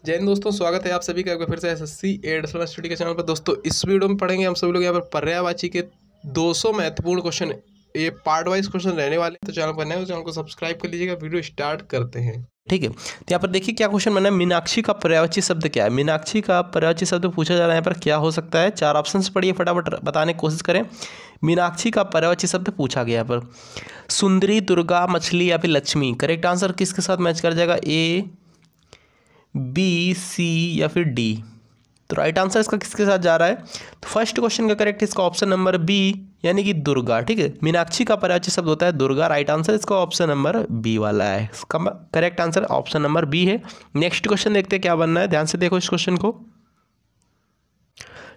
जय हिंद दोस्तों, स्वागत है आप सभी का एक बार फिर से एसएससी एडवांस स्टडी के चैनल पर। दोस्तों इस वीडियो में पढ़ेंगे हम सभी लोग यहाँ पर पर्यायवाची के 200 महत्वपूर्ण क्वेश्चन। ये पार्ट वाइज क्वेश्चन रहने वाले हैं, तो चैनल पर नए हो चैनल को सब्सक्राइब कर लीजिएगा। वीडियो स्टार्ट करते हैं। ठीक है, तो यहाँ पर देखिए क्या क्वेश्चन बना है। मीनाक्षी का पर्यायवाची शब्द क्या है? मीनाक्षी का पर्यायवाची शब्द पूछा जा रहा है। यहाँ पर क्या हो सकता है? 4 ऑप्शन पढ़िए, फटाफट बताने की कोशिश करें। मीनाक्षी का पर्यायवाची शब्द पूछा गया। यहाँ पर सुंदरी, दुर्गा, मछली या फिर लक्ष्मी। करेक्ट आंसर किसके साथ मैच कर जाएगा? ए, बी, सी या फिर डी। तो राइट आंसर इसका किसके साथ जा रहा है? तो फर्स्ट क्वेश्चन का करेक्ट इसका ऑप्शन नंबर बी यानी कि दुर्गा। ठीक है, मीनाक्षी का पर्यायवाची शब्द होता है दुर्गा। राइट आंसर इसका ऑप्शन नंबर बी वाला है। इसका correct answer option number B है। नेक्स्ट क्वेश्चन देखते हैं क्या बनना है, ध्यान से देखो इस क्वेश्चन को।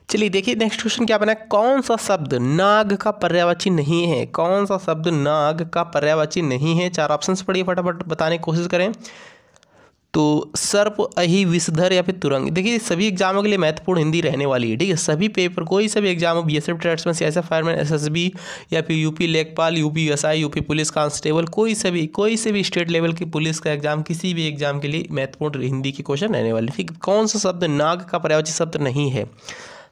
चलिए देखिए नेक्स्ट क्वेश्चन क्या बना है। कौन सा शब्द नाग का पर्यायवाची नहीं है? कौन सा शब्द नाग का पर्यायवाची नहीं है? 4 ऑप्शंस पढ़िए, फटाफट बताने की कोशिश करें। तो सर्प, अहि, विषधर या फिर तुरंग। देखिए सभी एग्जामों के लिए महत्वपूर्ण हिंदी रहने वाली है। ठीक है, सभी पेपर कोई सा भी एग्जाम हो, BSF tradesman, CISF fireman, SSB या फिर यूपी लेखपाल, UP SI, UP police constable, कोई से भी स्टेट लेवल की पुलिस का एग्जाम, किसी भी एग्जाम के लिए महत्वपूर्ण हिंदी के क्वेश्चन रहने वाले। ठीक, कौन सा शब्द नाग का पर्यायवाची शब्द नहीं है?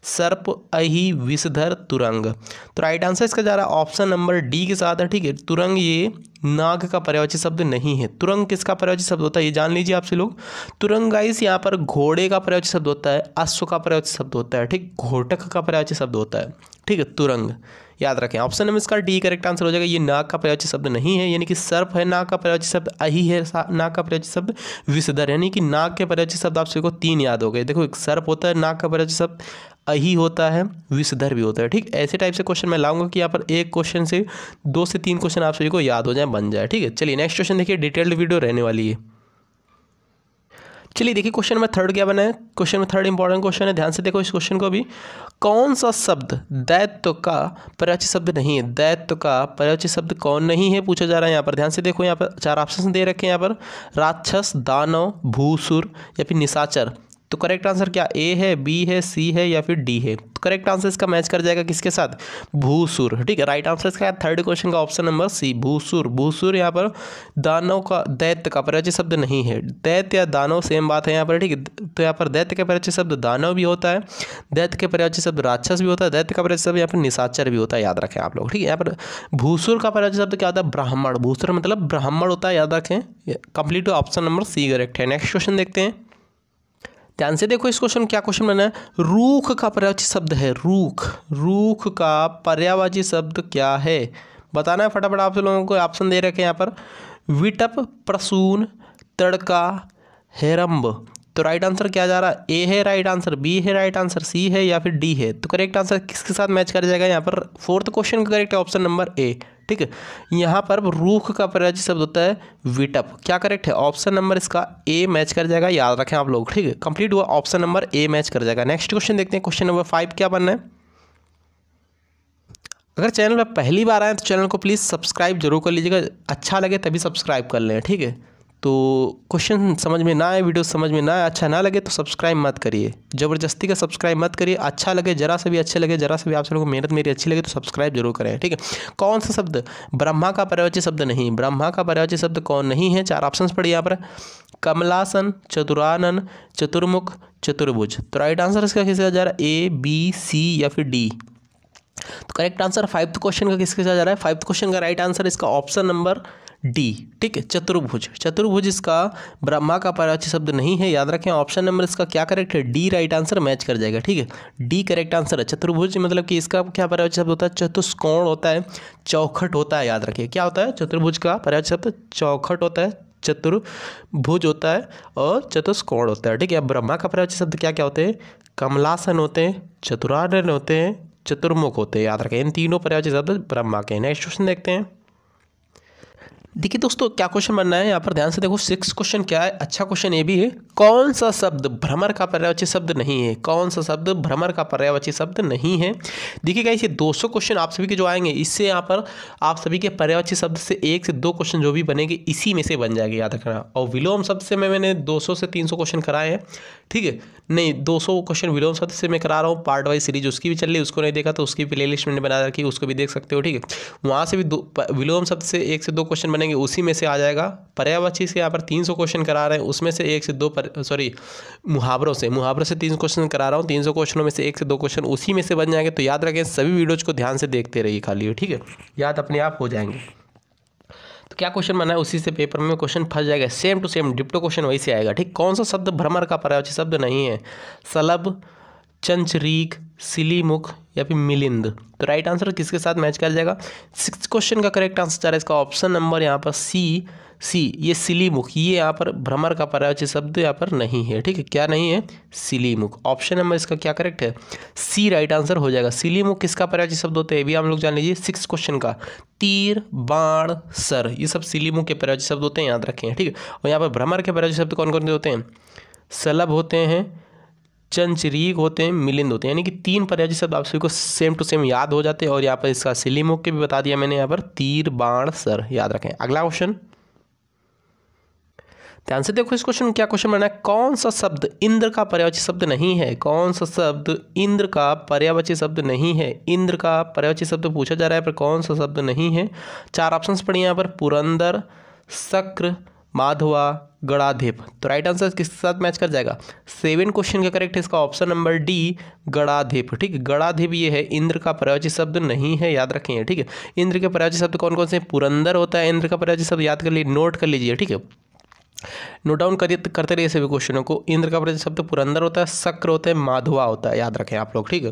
सर्प, अहि, विषधर, तुरंग। तो राइट आंसर इसका जा रहा है ऑप्शन नंबर डी के साथ है। ठीक है, तुरंग ये नाग का पर्यायवाची शब्द नहीं है। तुरंग किसका पर्यायवाची शब्द होता है ये जान लीजिए आपसे लोग। तुरंग गाइस यहाँ पर घोड़े का पर्यायवाची शब्द होता है, अश्व का पर्यायवाची शब्द होता है, ठीक, घोटक का पर्यायवाची शब्द होता है। ठीक है, तुरंग याद रखें। ऑप्शन नंबर इसका डी करेक्ट आंसर हो जाएगा। ये नाग का पर्यायवाची शब्द नहीं है, यानी कि सर्प है नाग का पर्यायवाची शब्द, अहि है नाग का पर्यायवाची शब्द, विषधर यानी कि नाग के पर्यायवाची शब्द आप सभी को 3 याद हो गए। देखो एक सर्प होता है नाग का पर्यायवाची शब्द, अहि होता है, विषधर भी होता है। ठीक, ऐसे टाइप से क्वेश्चन मैं लाऊंगा कि यहाँ पर एक क्वेश्चन से 2 से 3 क्वेश्चन आप सभी को याद हो जाए, बन जाए। ठीक है, चलिए नेक्स्ट क्वेश्चन देखिए, डिटेल्ड वीडियो रहने वाली है। चलिए देखिए क्वेश्चन में थर्ड क्या बना है। क्वेश्चन में थर्ड इंपॉर्टेंट क्वेश्चन है, ध्यान से देखो इस क्वेश्चन को भी। कौन सा शब्द दैत्य का पर्यायवाची शब्द नहीं है? दैत्य का पर्यायवाची शब्द कौन नहीं है पूछा जा रहा है यहाँ पर। ध्यान से देखो, यहाँ पर 4 ऑप्शन दे रखे हैं यहाँ पर, राक्षस, दानव, भूसुर या फिर निशाचर। तो करेक्ट आंसर क्या ए है, बी है, सी है या फिर डी है? तो करेक्ट आंसर इसका मैच कर जाएगा किसके साथ? भूसुर। ठीक है, राइट आंसर इसका थर्ड क्वेश्चन का ऑप्शन नंबर सी, भूसुर। भूसुर यहाँ पर दानव का, दैत्य का पर्यायवाची शब्द नहीं है। दैत्य या दानव सेम बात है यहाँ पर। ठीक है, तो यहाँ पर दैत्य का पर्यायवाची शब्द दानव भी होता है, दैत्य के पर्यायवाची शब्द राक्षस भी होता है, दैत्य का पर्यायवाची शब्द यहाँ पर निशाचर भी होता है, याद रखें आप लोग। ठीक है, यहाँ पर भूसुर का पर्यायवाची शब्द क्या होता है? ब्राह्मण। भूसुर मतलब ब्राह्मण होता है, याद रखें। Complete option number C correct है। नेक्स्ट क्वेश्चन देखते हैं, ध्यान से देखो इस क्वेश्चन क्या क्वेश्चन बना है। रूख का पर्यायवाची शब्द है, रूख। रूख का पर्यायवाची शब्द क्या है बताना है फटाफट। आप लोगों को ऑप्शन दे रखे हैं यहाँ पर, विटप, प्रसून, तड़का, हेरम्ब। तो राइट आंसर क्या जा रहा है? ए है राइट आंसर, बी है राइट आंसर, सी है या फिर डी है? तो करेक्ट आंसर किसके साथ मैच कर जाएगा यहाँ पर? फोर्थ क्वेश्चन का करेक्ट है ऑप्शन नंबर ए। ठीक है, यहाँ पर रूख का पर्यायवाची शब्द होता है विटप। क्या करेक्ट है? ऑप्शन नंबर इसका ए मैच कर जाएगा, याद रखें आप लोग। ठीक है, कंप्लीट हुआ, ऑप्शन नंबर ए मैच कर जाएगा। नेक्स्ट क्वेश्चन देखते हैं, क्वेश्चन नंबर 5 क्या बनना है। अगर चैनल पर पहली बार आए तो चैनल को प्लीज़ सब्सक्राइब जरूर कर लीजिएगा, अच्छा लगे तभी सब्सक्राइब कर लें। ठीक है, तो क्वेश्चन समझ में ना आए, वीडियो समझ में ना आए, अच्छा ना लगे तो सब्सक्राइब मत करिए, ज़बरदस्ती का सब्सक्राइब मत करिए। अच्छा लगे, जरा से भी अच्छे लगे, जरा से भी आप लोगों को मेहनत मेरी अच्छी लगे तो सब्सक्राइब जरूर करें। ठीक है, कौन सा शब्द ब्रह्मा का पर्यायवाची शब्द नहीं? ब्रह्मा का पर्यायवाची शब्द कौन नहीं है? 4 ऑप्शन पढ़िए यहाँ पर, कमलासन, चतुरानन, चतुर्मुख, चतुर्भुज। तो राइट आंसर इसका किसका जा रहा है? ए, बी, सी या फिर डी? तो करेक्ट आंसर 5th क्वेश्चन का किसके साथ जा रहा है? 5th क्वेश्चन का राइट आंसर इसका ऑप्शन नंबर डी। ठीक है, चतुर्भुज। चतुर्भुज इसका ब्रह्मा का पर्यायवाची शब्द नहीं है, याद रखें। ऑप्शन नंबर इसका क्या करेक्ट है? डी राइट आंसर मैच कर जाएगा। ठीक है, डी करेक्ट आंसर है। चतुर्भुज मतलब कि इसका क्या पर्यायवाची शब्द होता है? चतुष्कोण होता है, चौखट होता है, याद रखिए। क्या होता है? चतुर्भुज का पर्यायवाची शब्द चौखट होता है, चतुर्भुज होता है और चतुष्कोण होता है। ठीक है, ब्रह्मा का पर्यायवाची शब्द क्या क्या होते हैं? कमलासन होते हैं, चतुरानन होते हैं, चतुर्मुख होते हैं, याद रखें। इन तीनों पर्यायवाची शब्द ब्रह्मा के। नेक्स्ट क्वेश्चन देखते हैं। देखिए दोस्तों क्या क्वेश्चन बनना है यहाँ पर, ध्यान से देखो। 6 क्वेश्चन क्या है, अच्छा क्वेश्चन ये भी है। कौन सा शब्द भ्रमर का पर्यायवाची शब्द नहीं है? कौन सा शब्द भ्रमर का पर्यायवाची शब्द नहीं है? देखिए गाइस, ये 200 क्वेश्चन आप सभी के जो आएंगे, इससे यहाँ पर आप सभी के पर्यायवाची शब्द से 1 से 2 क्वेश्चन जो भी बनेंगे इसी में से बन जाएगी, याद रखना। और विलोम शब्द से मैंने 200 से 300 क्वेश्चन कराए हैं। ठीक है, नहीं 200 क्वेश्चन विलोम शब्द से मैं करा रहा हूँ, पार्ट वाइज सीरीज उसकी भी चल रही है, उसको नहीं देखा तो उसकी प्ले लिस्ट मैंने बना रखी है, उसको भी देख सकते हो। ठीक है, वहाँ से भी विलोम शब्द से 1 से 2 क्वेश्चन बनेंगे, उसी में से आ जाएगा। पर्यायवाची से यहाँ पर 300 क्वेश्चन करा रहे हैं, उसमें से 1 से 2 सॉरी मुहावरों से 300 क्वेश्चन करा रहा हूँ। 300 क्वेश्चनों में से 1 से 2 क्वेश्चन उसी में से बन जाएंगे। तो याद रखें, सभी वीडियोज़ को ध्यान से देखते रहिए खाली, ठीक है, याद अपने आप हो जाएंगे। तो क्या क्वेश्चन बना है, उसी से पेपर में क्वेश्चन फंस जाएगा, सेम टू सेम डिप्टो क्वेश्चन वही से आएगा, ठीक। कौन सा शब्द भ्रमर का पर्यायवाची शब्द नहीं है? सलभ, चंचरीक, सिलीमुख या फिर मिलिंद। तो राइट आंसर किसके साथ मैच कर जाएगा? 6 क्वेश्चन का करेक्ट आंसर जा रहा है इसका ऑप्शन नंबर यहाँ पर सी। ये सिलीमुख, ये यहाँ पर भ्रमर का पर्यायवाची शब्द यहाँ पर नहीं है, ठीक है। क्या नहीं है? सिलीमुख। ऑप्शन नंबर इसका क्या करेक्ट है? सी राइट आंसर हो जाएगा। सिलीमुख किसका पर्यायवाची शब्द होते हैं, भी हम लोग जान लीजिए। 6 क्वेश्चन का तीर, बाण, सर, ये सब सिलीमुख के पर्यायवाची शब्द होते हैं, याद रखें, ठीक है। और यहाँ पर भ्रमर के पर्यायवाची शब्द कौन कौन से होते हैं? सलभ होते हैं, चंचरीक होते हैं, मिलिंद होते हैं, यानी कि 3 पर्यायवाची शब्द आप सभी को सेम टू सेम याद हो जाते हैं। और यहाँ पर इसका सिलीमुख के भी बता दिया मैंने, यहाँ पर तीर, बाण, सर, याद रखें। अगला क्वेश्चन ध्यान से देखो, इस क्वेश्चन में क्या क्वेश्चन बना है? कौन सा शब्द इंद्र का पर्यायवाची शब्द नहीं है? कौन सा शब्द इंद्र का पर्यायवाची शब्द नहीं है? इंद्र का पर्यायवाची शब्द पूछा जा रहा है, पर कौन सा शब्द नहीं है? 4 ऑप्शंस पढ़िए यहाँ पर, पुरंदर, शक्र, माधवा, गणाधिप। तो राइट आंसर किसके साथ मैच कर जाएगा? 7 क्वेश्चन का करेक्ट है इसका ऑप्शन नंबर डी, गणाधिप, ठीक। गणाधिप ये है, इंद्र का पर्यायवाची शब्द नहीं है, याद रखें, ठीक है। इंद्र के पर्यायवाची शब्द कौन कौन से? पुरंदर होता है इंद्र का पर्यायवाची शब्द, याद कर लीजिए, नोट कर लीजिए, ठीक है, नोट डाउन करिए, करते रहिए सभी क्वेश्चनों को। इंद्र का पर्यायवाची शब्द पुरंदर होता है, शक्र होता है, माधवा होता है, याद रखें आप लोग, ठीक है।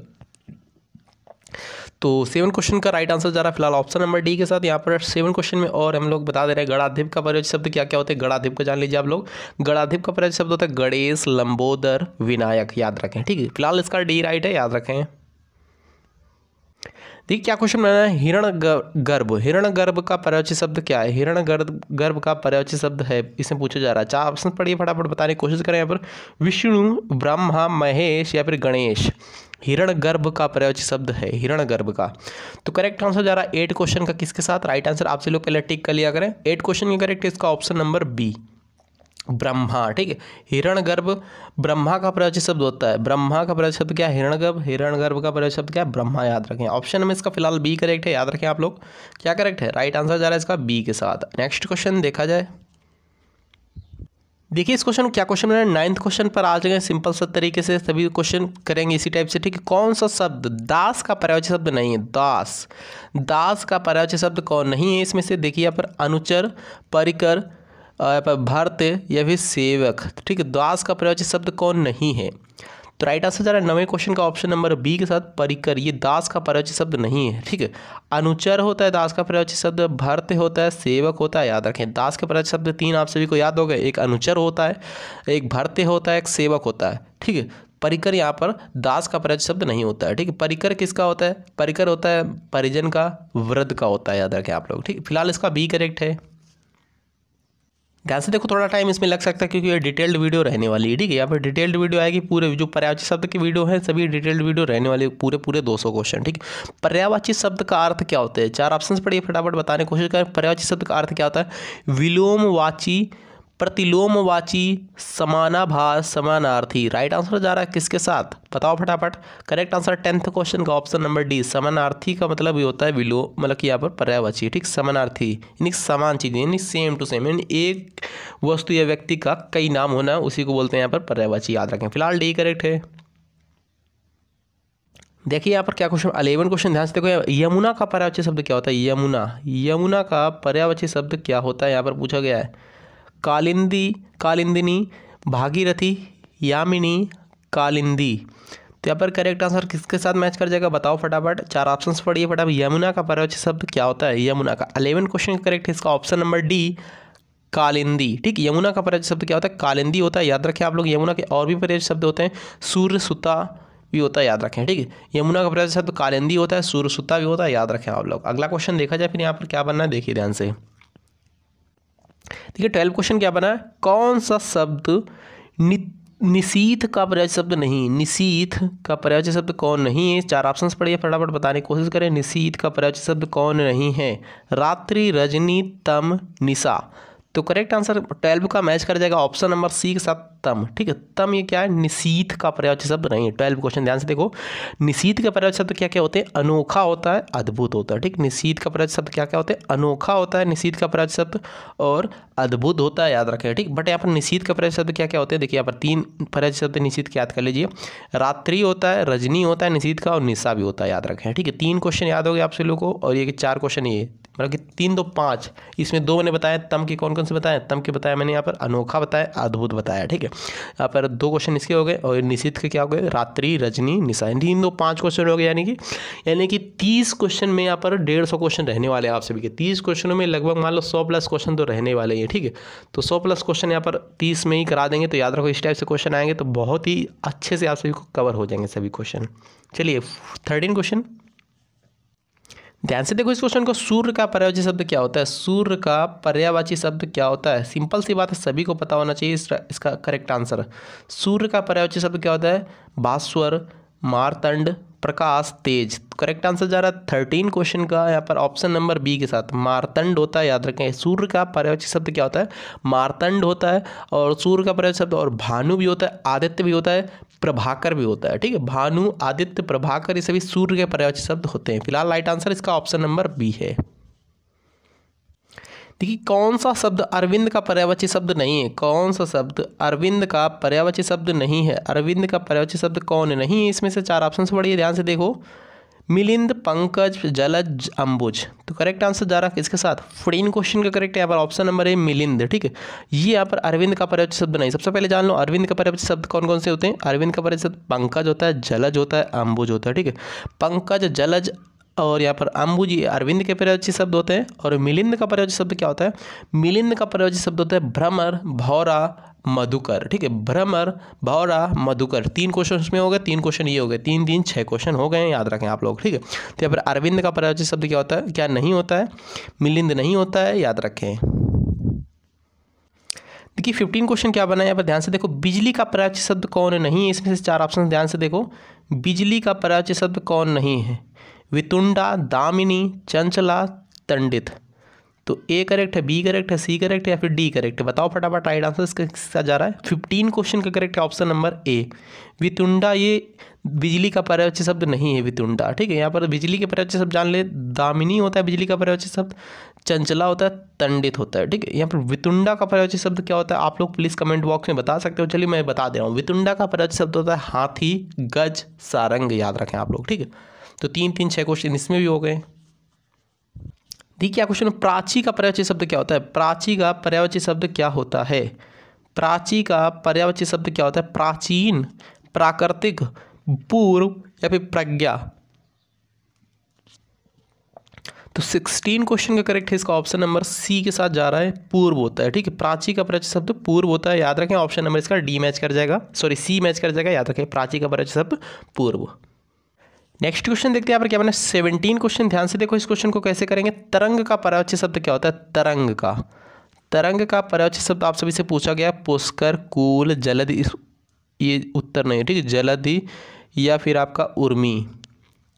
तो 7 क्वेश्चन का राइट आंसर जा रहा है फिलहाल ऑप्शन नंबर डी के साथ। यहाँ पर 7 क्वेश्चन में और हम लोग बता दे रहे हैं गणाधिप का पर्यायवाची शब्द क्या क्या होते हैं। गणाधिप का जान लीजिए आप लोग। गणाधिप का पर्यायवाची शब्द होता है गणेश, लंबोदर, विनायक, याद रखें, ठीक है। फिलहाल इसका डी राइट है, याद रखें। देखिए क्या क्वेश्चन बना है, हिरण्यगर्भ। हिरण्यगर्भ का पर्यायवाची शब्द क्या है? हिरण्यगर्भ का पर्यायवाची शब्द है, इसमें पूछा जा रहा है। 4 ऑप्शन पढ़िए, फटाफट बताने की कोशिश करें। यहाँ पर विष्णु, ब्रह्मा, महेश या फिर गणेश। हिरण्यगर्भ का पर्यायवाची शब्द है, हिरण्यगर्भ का। तो करेक्ट आंसर जा रहा है 8 क्वेश्चन का किसके साथ? राइट आंसर आपसे लोग पहले टिक कर लिया करें। 8 क्वेश्चन का करेक्ट है इसका ऑप्शन नंबर बी, ब्रह्मा, ठीक है। हिरण्यगर्भ ब्रह्मा का पर्यायवाची शब्द होता है। ब्रह्मा का पर्यायवाची शब्द क्या है? हिरण्यगर्भ। हिरण्यगर्भ का पर्यायवाची शब्द क्या है? ब्रह्मा, याद रखें। ऑप्शन में इसका फिलहाल बी करेक्ट है, याद रखें आप लोग। क्या करेक्ट है? राइट आंसर जा रहा है इसका बी के साथ। नेक्स्ट क्वेश्चन देखा जाए। देखिए इस क्वेश्चन क्या क्वेश्चन है, 9th क्वेश्चन पर आ जाएंगे। सिंपल सा तरीके से सभी क्वेश्चन करेंगे इसी टाइप से, ठीक है। कौन सा शब्द दास का पर्यायवाची शब्द नहीं है? दास का पर्यायवाची शब्द कौन नहीं है इसमें से? देखिए यहाँ पर अनुचर, परिकर, भर्त्य या फिर सेवक, ठीक है। दास का पर्यायवाची शब्द कौन नहीं है? तो राइट आंसर जा रहा है 9वें क्वेश्चन का ऑप्शन नंबर बी के साथ, परिकर। ये दास का पर्यायवाची शब्द नहीं है, ठीक है। अनुचर होता है दास का पर्यायवाची शब्द, भर्त्य होता है, सेवक होता है, याद रखें। दास के पर्यायवाची शब्द 3 आप सभी को याद हो गए, एक अनुचर होता है, एक भर्त्य होता है, एक सेवक होता है, ठीक है। परिकर यहाँ पर दास का पर्यायवाची शब्द नहीं होता है, ठीक है। परिकर किसका होता है? परिकर होता है परिजन का, वृद्ध का होता है, याद रखें आप लोग, ठीक है। फिलहाल इसका बी करेक्ट है। ध्यान से देखो, थोड़ा टाइम इसमें लग सकता है क्योंकि ये डिटेल्ड वीडियो रहने वाली है, ठीक है। यहाँ पर डिटेल्ड वीडियो आएगी, पूरे जो पर्यायवाची शब्द की वीडियो है सभी डिटेल्ड वीडियो रहने वाले, पूरे 200 क्वेश्चन, ठीक है। पर्यायवाची शब्द का अर्थ क्या होता है? 4 ऑप्शंस पढ़िए, फटाफट बताने की कोशिश करें। पर्यायवाची शब्द का अर्थ क्या होता है? विलोमवाची, प्रतिलोमवाची, समानाभास, समानार्थी। राइट आंसर जा रहा है किसके साथ? बताओ फटाफट। करेक्ट आंसर 10th क्वेश्चन का ऑप्शन नंबर डी, समानार्थी का मतलब ये होता है मतलब कि यहाँ पर पर्यायवाची, ठीक। समानार्थी यानी समान चीज़ें, यानी सेम टू सेम, यानी एक वस्तु या व्यक्ति का कई नाम होना, उसी को बोलते हैं यहाँ पर पर्यायवाची, याद रखें। फिलहाल डी करेक्ट है। देखिए यहाँ पर क्या क्वेश्चन, 11 क्वेश्चन ध्यान से देखो। यमुना का पर्यायवाची शब्द क्या होता है? यमुना का पर्यायवाची शब्द क्या होता है यहाँ पर पूछा गया है। कालिंदिनी, भागीरथी, यामिनी, कालिंदी। तो यहाँ पर करेक्ट आंसर किसके साथ मैच कर जाएगा? बताओ फटाफट। 4 ऑप्शंस पढ़िए फटाफट। यमुना का पर्यायवाची शब्द क्या होता है? यमुना का 11 क्वेश्चन करेक्ट है इसका ऑप्शन नंबर डी, कालिंदी, ठीक। यमुना का पर्यायवाची शब्द क्या होता है? कालिंदी होता है, याद रखें आप लोग। यमुना के और भी पर्यायवाची शब्द होते हैं, सूर्यसुता भी होता है, याद रखें, ठीक है। यमुना का पर्यायवाची शब्द कालिंदी होता है, सूर्यसुता भी होता है, याद रखें आप लोग। अगला क्वेश्चन देखा जाए फिर यहाँ पर क्या बनना है, देखिए ध्यान से। देखिए 12 क्वेश्चन क्या बना है, कौन सा शब्द निशीथ का पर्यायवाची शब्द नहीं? निशीथ का पर्यायवाची शब्द कौन नहीं है? 4 ऑप्शंस पढ़िए, फटाफट बताने की कोशिश करें। निशीथ का पर्यायवाची शब्द कौन नहीं है? रात्रि, रजनी, तम, निशा। तो करेक्ट आंसर 12 का मैच कर जाएगा ऑप्शन नंबर सी के साथ तम। ठीक है, तम ये क्या है, निशीथ का पर्यायवाची शब्द नहीं है। 12 क्वेश्चन ध्यान से देखो, निशीथ के पर्यायवाची शब्द क्या क्या होते हैं, अनोखा होता है, अद्भुत होता है। ठीक, निशीथ का पर्यायवाची शब्द क्या क्या होते हैं, अनोखा होता है निशीथ का पर्यायवाची शब्द, और अद्भुत होता है, याद रखें। ठीक, बट यहाँ पर निशीथ का पर्यायवाची शब्द क्या क्या होते हैं, देखिए यहाँ पर 3 पर्यायवाची शब्द निशीथ के याद कर लीजिए। रात्रि होता है, रजनी होता है निशीथ का, और निशा भी होता है, याद रखें। ठीक है, 3 क्वेश्चन याद हो गए आप सभी लोगों को, और ये 4 क्वेश्चन ये मतलब कि 3 2 5, इसमें 2 मैंने बताया तम के, कौन कौन से बताए, तम के बताया मैंने, यहाँ पर अनोखा बताया, अद्भुत बताया। ठीक है, यहाँ पर 2 क्वेश्चन इसके हो गए, और निशित के क्या हो गए, रात्रि, रजनी, निशा। 3 2 5 क्वेश्चन हो गए, यानी कि 30 क्वेश्चन में यहाँ पर 150 क्वेश्चन रहने वाले हैं आप सभी के। 30 क्वेश्चनों में लगभग मान लो 100 प्लस क्वेश्चन तो रहने वाले हैं। ठीक है, तो 100 प्लस क्वेश्चन यहाँ पर 30 में ही करा देंगे, तो याद रखो इस टाइप से क्वेश्चन आएंगे तो बहुत ही अच्छे से आप सभी को कवर हो जाएंगे सभी क्वेश्चन। चलिए 13 क्वेश्चन ध्यान से देखो इस क्वेश्चन को, सूर्य का पर्यायवाची शब्द क्या होता है, सूर्य का पर्यायवाची शब्द क्या होता है। सिंपल सी बात है, सभी को पता होना चाहिए इसका करेक्ट आंसर। सूर्य का पर्यायवाची शब्द क्या होता है, भास्वर, मार्तंड, प्रकाश, तेज। करेक्ट आंसर जा रहा है 13 क्वेश्चन का यहाँ पर ऑप्शन नंबर बी के साथ, मार्तंड होता है, याद रखें। सूर्य का पर्यायवाची शब्द क्या होता है, मार्तंड होता है, और सूर्य का पर्यायवाची शब्द और भानु भी होता है, आदित्य भी होता है, प्रभाकर भी होता है। ठीक है, भानु, आदित्य, प्रभाकर ये सभी सूर्य के पर्यायवाची शब्द होते हैं। फिलहाल राइट आंसर इसका ऑप्शन नंबर बी है। देखिए कौन सा शब्द अरविंद का पर्यायवाची शब्द नहीं है, कौन सा शब्द अरविंद का पर्यायवाची शब्द नहीं है, अरविंद का पर्यायवाची शब्द कौन नहीं है। इसमें से 4 ऑप्शन से पढ़िए, ध्यान से देखो, मिलिंद, पंकज, जलज, अंबुज। तो करेक्ट आंसर जा रहा है किसके साथ, 14 क्वेश्चन का करेक्ट यहाँ पर ऑप्शन नंबर है मिलिंद। ठीक है, ये यहाँ पर अरविंद का पर्यायवाची शब्द नहीं। सबसे पहले जान लो अरविंद का पर्यायवाची शब्द कौन कौन से होते हैं। अरविंद का पर्यायवाची शब्द पंकज होता है, जलज होता है, अंबुज होता है। ठीक है, पंकज, जलज और यहाँ पर अंबुज ये अरविंद के पर्यायवाची शब्द होते हैं। और मिलिंद का पर्यायवाची शब्द क्या होता है, मिलिंद का पर्यायवाची शब्द होता है भ्रमर, भौरा, मधुकर। ठीक है, भ्रमर, भौरा, मधुकर। 3 क्वेश्चन उसमें हो गए, 3 क्वेश्चन ये हो गए, 3 3 6 क्वेश्चन हो गए, याद रखें आप लोग। ठीक है, तो यहाँ पर अरविंद का पर्यायवाची शब्द क्या होता है, क्या नहीं होता है, मिलिंद नहीं होता है, याद रखें। देखिए 15 क्वेश्चन क्या बना है यहाँ पर, ध्यान से देखो, बिजली का पर्यायवाची शब्द कौन नहीं है। इसमें से 4 ऑप्शन ध्यान से देखो, बिजली का पर्यायवाची शब्द कौन नहीं है, वितुंडा, दामिनी, चंचला, तंडित। तो ए करेक्ट है, बी करेक्ट है, सी करेक्ट है, या फिर डी करेक्ट है, बताओ फटाफट। राइट आंसर इसका जा रहा है 15 क्वेश्चन का करेक्ट है ऑप्शन नंबर ए, वितुंडा। ये बिजली का पर्यायवाची शब्द नहीं है वितुंडा। ठीक है, यहाँ पर बिजली के पर्यायवाची शब्द जान ले, दामिनी होता है बिजली का पर्यायवाची शब्द, चंचला होता है, तंडित होता है। ठीक है, यहाँ पर वितुंडा का पर्यायवाची शब्द क्या होता है, आप लोग प्लीज़ कमेंट बॉक्स में बता सकते हो। चलिए मैं बता दे रहा हूँ, वितुंडा का पर्यायवाची शब्द होता है हाथी, गज, सारंग, याद रखें आप लोग। ठीक है, तो 3 3 6 क्वेश्चन इसमें भी हो गए। देखिए क्या क्वेश्चन, प्राची का पर्यायवाची शब्द क्या होता है, प्राची का पर्यायवाची शब्द क्या होता है, प्राची का पर्यायवाची शब्द क्या होता है, प्राचीन, प्राकृतिक, पूर्व, या फिर प्रज्ञा। तो 16 क्वेश्चन का करेक्ट है इसका ऑप्शन नंबर सी के साथ जा रहा है, पूर्व होता है। ठीक है, प्राची का पर्यायवाची शब्द पूर्व होता है, याद रखें। ऑप्शन नंबर इसका डी मैच कर जाएगा, सॉरी सी मैच कर जाएगा, याद रखें, प्राची का पर्यायवाची शब्द पूर्व। नेक्स्ट क्वेश्चन देखते हैं यहाँ पर क्या बना, 17 क्वेश्चन। ध्यान से देखो इस क्वेश्चन को कैसे करेंगे। तरंग का पर्यायवाची शब्द क्या होता है, तरंग का, तरंग का पर्यायवाची शब्द आप सभी से पूछा गया, पुष्कर, कूल, जलधि, ये उत्तर नहीं है। ठीक है, जलधि या फिर आपका उर्मी।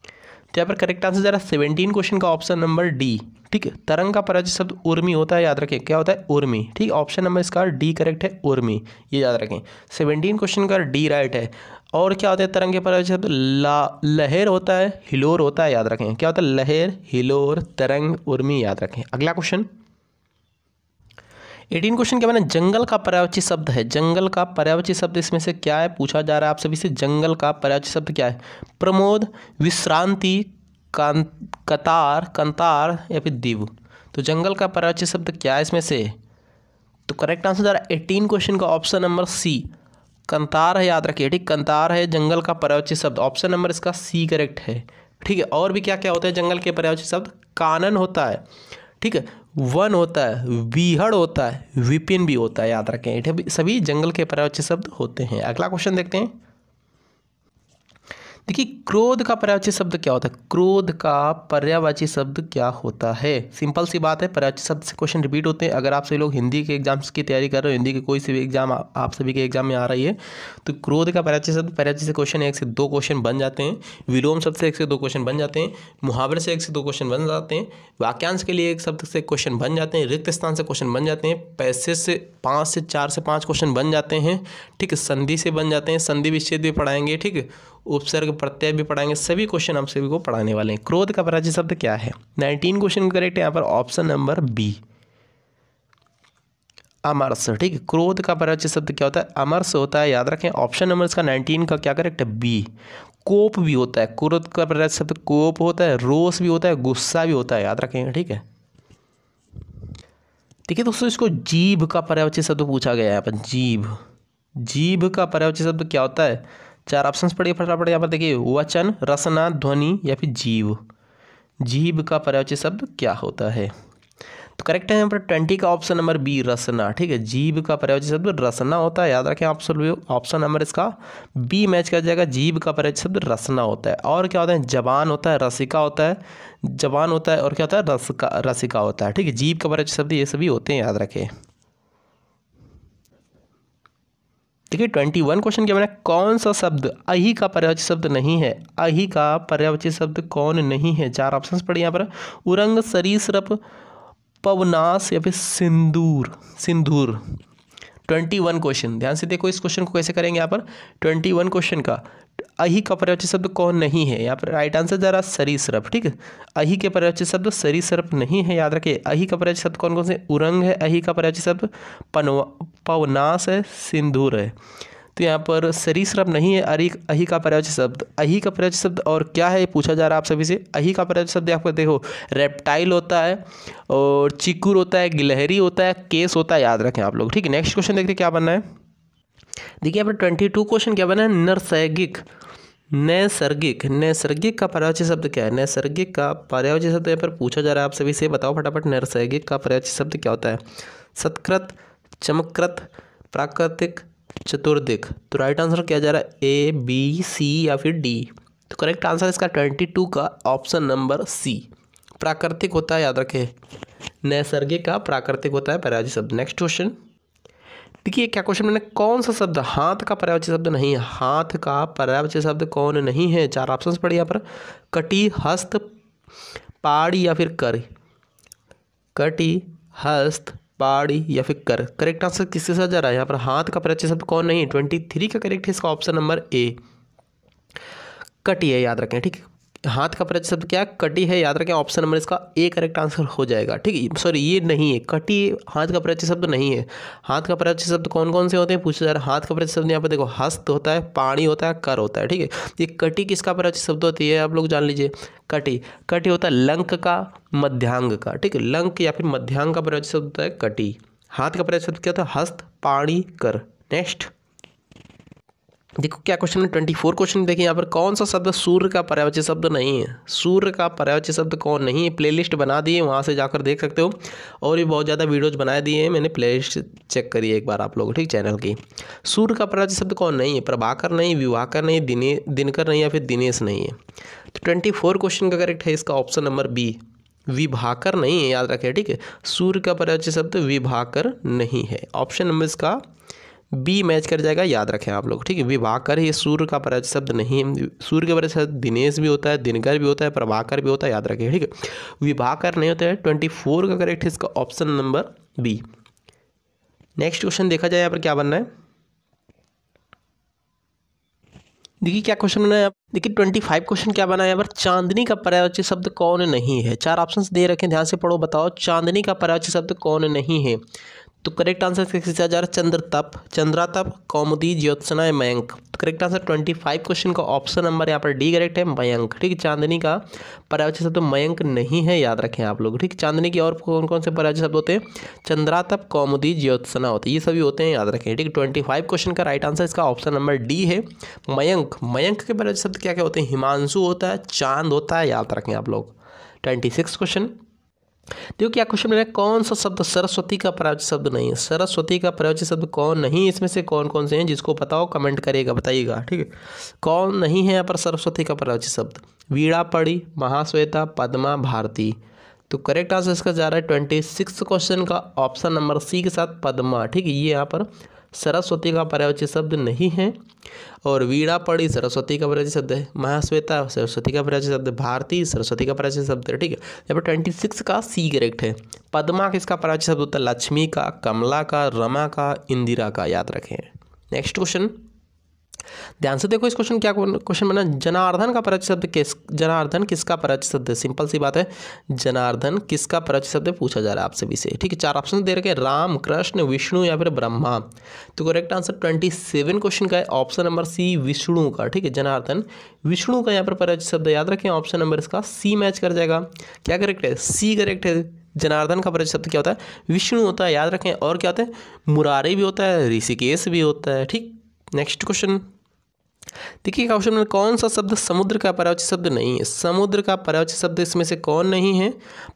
तो यहाँ पर करेक्ट आंसर जा रहा है 17 क्वेश्चन का ऑप्शन नंबर डी। ठीक है, तरंग का पर्यायवाची शब्द उर्मी होता है, याद रखें, क्या होता है, उर्मी। ठीक, ऑप्शन नंबर इसका डी करेक्ट है, उर्मी, ये याद रखें। 17 क्वेश्चन का डी राइट है। और क्या होता है तरंग के पर्यायवाची शब्द, लहर होता है, हिलोर होता है, याद रखें। क्या होता है, लहर, हिलोर, तरंग, उर्मी, याद रखें। अगला क्वेश्चन 18 क्वेश्चन क्या बना, जंगल का पर्यायवाची शब्द है, जंगल का पर्यायवाची शब्द इसमें से क्या है, पूछा जा रहा है आप सभी से। जंगल का पर्यायवाची शब्द क्या है, प्रमोद, विश्रांति, कतार, कंतार, या फिर दीव। तो जंगल का पर्यायवाची शब्द क्या है इसमें से, तो करेक्ट आंसर जा रहा है 18 क्वेश्चन का ऑप्शन नंबर सी, कंतार है, याद रखिए। ठीक, कंतार है जंगल का पर्यायवाची शब्द, ऑप्शन नंबर इसका सी करेक्ट है। ठीक है, और भी क्या क्या होता है जंगल के पर्यायवाची शब्द, कानन होता है, ठीक है, वन होता है, विहड़ होता है, विपिन भी होता है, याद रखें। सभी जंगल के पर्यायवाची शब्द होते हैं। अगला क्वेश्चन देखते हैं। देखिए क्रोध का पर्यायवाची शब्द क्या होता है, क्रोध का पर्यायवाची शब्द क्या होता है, सिंपल सी बात है, पर्यायवाची शब्द से क्वेश्चन रिपीट होते हैं। अगर आप सभी लोग हिंदी के एग्जाम्स की तैयारी कर रहे हो, हिंदी के कोई सी भी एग्जाम आप सभी के एग्जाम में आ रही है, तो क्रोध का पर्यायवाची शब्द, पर्यायवाची से क्वेश्चन 1 से 2 क्वेश्चन बन जाते हैं, विलोम शब्द से 1 से 2 क्वेश्चन बन जाते हैं, मुहावरे से 1 से 2 क्वेश्चन बन जाते हैं, वाक्यांश के लिए एक शब्द से क्वेश्चन बन जाते हैं, रिक्त स्थान से क्वेश्चन बन जाते हैं, पैसे से 5 से 4 से 5 क्वेश्चन बन जाते हैं, ठीक है, संधि से बन जाते हैं, संधि विच्छेद भी पढ़ाएंगे, ठीक है, उपसर्ग प्रत्यय भी पढ़ाएंगे, सभी क्वेश्चन हम सभी को पढ़ाने वाले हैं। क्रोध का पर्यायवाची शब्द क्या है, 19 क्वेश्चन करेक्ट है यहाँ पर ऑप्शन नंबर बी, अमरस, ठीक है। क्रोध का पर्यायवाची शब्द क्या होता है, अमरस होता है, याद रखें। ऑप्शन नंबर इसका 19 का क्या करेक्ट है, बी। कोप भी होता है, क्रोध का पर्यायवाची शब्द कोप होता है, रोष भी होता है, गुस्सा भी होता है, याद रखेंगे, ठीक है। देखिए दोस्तों, इसको जीभ का पर्यायवाची शब्द पूछा गया है यहाँ पर, जीभ, जीभ का पर्यायवाची शब्द क्या होता है, 4 ऑप्शंस पढ़िए फटाफट यहाँ पर। देखिए वचन, रसना, ध्वनि या फिर जीव, जीभ का पर्यायवाची शब्द क्या होता है, तो करेक्ट है यहाँ पर 20 का ऑप्शन नंबर बी, रसना, ठीक है। जीभ का पर्यायवाची शब्द रसना होता है, याद रखें आप सभी, ऑप्शन नंबर इसका बी मैच कर जाएगा, जीभ का पर्यायवाची शब्द रसना होता है। और क्या होता है, जबान होता है, रसिका होता है, जबान होता है, और क्या होता है, रसिका होता है, ठीक है। जीभ का पर्यायवाची शब्द ये सभी होते हैं, याद रखें। देखिए 21 क्वेश्चन क्या बना, कौन सा शब्द अहि का पर्यायवाची शब्द नहीं है, अहि का पर्यायवाची शब्द कौन नहीं है, 4 ऑप्शंस पढ़े यहाँ पर, उरंग, सरीसृप, पवनास या फिर सिंदूर, सिंदूर। 21 क्वेश्चन ध्यान से देखो, इस क्वेश्चन को कैसे करेंगे यहाँ पर, 21 क्वेश्चन का अहि का पर्यायवाची शब्द कौन नहीं है, यहाँ पर राइट आंसर जरा सरीसृप, ठीक है। अहि के पर्यायवाची शब्द सरीसृप नहीं है, याद रखिए। अहि का पर्यायवाची शब्द कौन कौन से, उरंग है, अहि का पर्यायवाची शब्द पवनास है, सिंदूर है, तो यहाँ पर सरीसृप नहीं है। अहि का पर्यायवाची शब्द, अहि का पर्यायवाची शब्द और क्या है पूछा जा रहा है आप सभी से, अहि का पर्यायवाची शब्द आपको देखो रेप्टाइल होता है, और चिकुर होता है, गिलहरी होता है, केस होता है, याद रखें आप लोग, ठीक है। नेक्स्ट क्वेश्चन देखते क्या बनना है। देखिए यहाँ पर 22 क्वेश्चन क्या बना है, नैसर्गिक, नैसर्गिक, नैसर्गिक का पर्यायवाची शब्द क्या है, नैसर्गिक का पर्यायवाची शब्द यहाँ पर पूछा जा रहा है आप सभी से, बताओ फटाफट, नैसर्गिक का पर्यायवाची शब्द क्या होता है, सत्कृत, चमकृत, प्राकृतिक, चतुर्दिक, तो राइट आंसर क्या जा रहा है, ए, बी, सी या फिर डी, तो करेक्ट आंसर इसका 22 का ऑप्शन नंबर सी, प्राकृतिक होता है, याद रखें। नैसर्गिक का प्राकृतिक होता है पर्यायवाची शब्द। नेक्स्ट क्वेश्चन देखिए क्या क्वेश्चन मैंने, कौन सा शब्द हाथ का पर्यायवाची शब्द नहीं है, हाथ का पर्यायवाची शब्द कौन नहीं है, 4 ऑप्शंस पढ़े यहाँ पर, कटी, हस्त, पाड़ी या फिर कर, कटी, हस्त, पाड़ी या फिर कर, करेक्ट आंसर किसके साथ जा रहा है यहाँ पर, हाथ का पर्यायवाची शब्द कौन नहीं है, 23 का करेक्ट है इसका ऑप्शन नंबर ए, कटी है, याद रखें, ठीक है। हाथ का पर्यायवाची शब्द क्या है, कटी है, याद रखें, ऑप्शन नंबर इसका ए करेक्ट आंसर हो जाएगा, ठीक है। सॉरी ये नहीं है, कटी हाथ का पर्यायवाची शब्द नहीं है। हाथ का पर्यायवाची शब्द कौन कौन से होते हैं पूछा जा रहा है, हाथ का पर्यायवाची शब्द यहाँ पर देखो हस्त होता है, पाणी होता है, कर होता है, ठीक है। ये कटी किसका पर्यायवाची शब्द होती है आप लोग जान लीजिए, कटी, कटी होता है लंक का, मध्यांग का, ठीक है, लंक या फिर मध्यांग का पर्यायवाची शब्द होता है कटी। हाथ का पर्यायवाची शब्द क्या होता है, हस्त, पाणी, कर। नेक्स्ट देखो क्या क्वेश्चन है, 24 क्वेश्चन देखिए यहाँ पर, कौन सा शब्द सूर्य का पर्यायवाची शब्द नहीं है, सूर्य का पर्यायवाची शब्द कौन नहीं है, प्लेलिस्ट बना दिए वहाँ से जाकर देख सकते हो, और भी बहुत ज़्यादा वीडियोज बनाए दिए हैं मैंने, प्लेलिस्ट चेक करिए एक बार आप लोग, ठीक, चैनल की। सूर्य का पर्यायवाची शब्द कौन नहीं है, प्रभाकर नहीं, विवाकर नहीं, दिनकर नहीं या फिर दिनेश नहीं है, तो 24 क्वेश्चन का करेक्ट है इसका ऑप्शन नंबर बी, विभाकर नहीं है, याद रखें, ठीक है। सूर्य का पर्यायवाची शब्द विभाकर नहीं है, ऑप्शन नंबर इसका बी मैच कर जाएगा, याद रखें आप लोग, ठीक है। विभाकर ये सूर्य का पर्यायवाची शब्द नहीं है, सूर्य के पर्यायवाची शब्द दिनेश भी होता है, दिनकर भी होता है, प्रभाकर भी होता है, याद रखें, ठीक है। विभाकर नहीं होता है, 24 का करेक्ट है इसका option number B. Next question देखा जाए यहाँ पर क्या बनना है, देखिए क्या क्वेश्चन बना है, देखिए 25 क्वेश्चन क्या बना है यहाँ पर, चांदनी का पर्यायवाची शब्द कौन नहीं है, 4 ऑप्शंस दे रखे हैं, ध्यान से पढ़ो, बताओ चांदनी का पर्यायवाची शब्द कौन नहीं है, तो करेक्ट आंसर किसके साथ जा रहा है, चंद्रतप, चंद्रातप, कौमुदी, ज्योत्सना, मयंक, तो करेक्ट आंसर 25 क्वेश्चन का ऑप्शन नंबर यहाँ पर डी करेक्ट है, मयंक, ठीक है। चांदनी का पर्यायवाची शब्द मयंक नहीं है, याद रखें आप लोग, ठीक। चांदनी की और कौन कौन से पर्यायवाची शब्द होते हैं, चंद्रातप, कौमुदी, ज्योत्सना होते हैं, ये सभी होते हैं, याद रखें, ठीक। 25 क्वेश्चन का राइट आंसर इसका ऑप्शन नंबर डी है, मयंक। मयंक के पर्यायवाची शब्द क्या क्या होते हैं, हिमांशु होता है, चांद होता है, याद रखें आप लोग। 26 क्वेश्चन देखो क्या क्वेश्चन में है, कौन सा शब्द सरस्वती का पर्यायवाची शब्द नहीं है। सरस्वती का पर्यायवाची शब्द कौन नहीं, इसमें से कौन कौन से हैं, जिसको पता हो कमेंट करेगा, बताइएगा, ठीक है। कौन नहीं है यहाँ पर सरस्वती का पर्यायवाची शब्द? वीणा पड़ी, महाश्वेता, पद्मा, भारती। तो करेक्ट आंसर इसका जा रहा है 26 क्वेश्चन का ऑप्शन नंबर सी के साथ पद्मा, ठीक है। ये यहाँ पर सरस्वती का पर्यायवाची शब्द नहीं है। और वीणा पड़ी सरस्वती का पर्यायवाची शब्द है, महाश्वेता सरस्वती का पर्यायवाची शब्द है, भारती सरस्वती का पर्यायवाची शब्द है, ठीक है। यहाँ पर 26 का सी करेक्ट है। पद्मा किसका पर्यायवाची शब्द होता है? लक्ष्मी का, कमला का, रमा का, इंदिरा का, याद रखें। नेक्स्ट क्वेश्चन ध्यान से देखो, इस क्वेश्चन क्या क्वेश्चन बना, जनार्दन का पर्यायवाची शब्द जनार्दन किसका पर्यायवाची शब्द है? सिंपल सी बात है, जनार्दन किसका पर्यायवाची शब्द है पूछा जा रहा है आपसे भी से, ठीक है। 4 ऑप्शन दे रखे हैं, राम, कृष्ण, विष्णु या फिर ब्रह्मा। तो करेक्ट आंसर 27 क्वेश्चन का है ऑप्शन नंबर सी, विष्णु का, ठीक है। जनार्दन विष्णु का यहाँ पर पर्यायवाची शब्द, याद रखें ऑप्शन नंबर इसका सी मैच कर जाएगा। क्या करेक्ट है? सी करेक्ट है। जनार्दन का पर्यायवाची शब्द क्या होता है? विष्णु होता है, याद रखें। और क्या होता है? मुरारी भी होता है, ऋषिकेश भी होता है, ठीक। नेक्स्ट क्वेश्चन देखिए, क्वेश्चन में कौन सा शब्द समुद्र का पर्यायवाची शब्द नहीं है? समुद्र का पर्यायवाची शब्द इसमें से कौन नहीं है?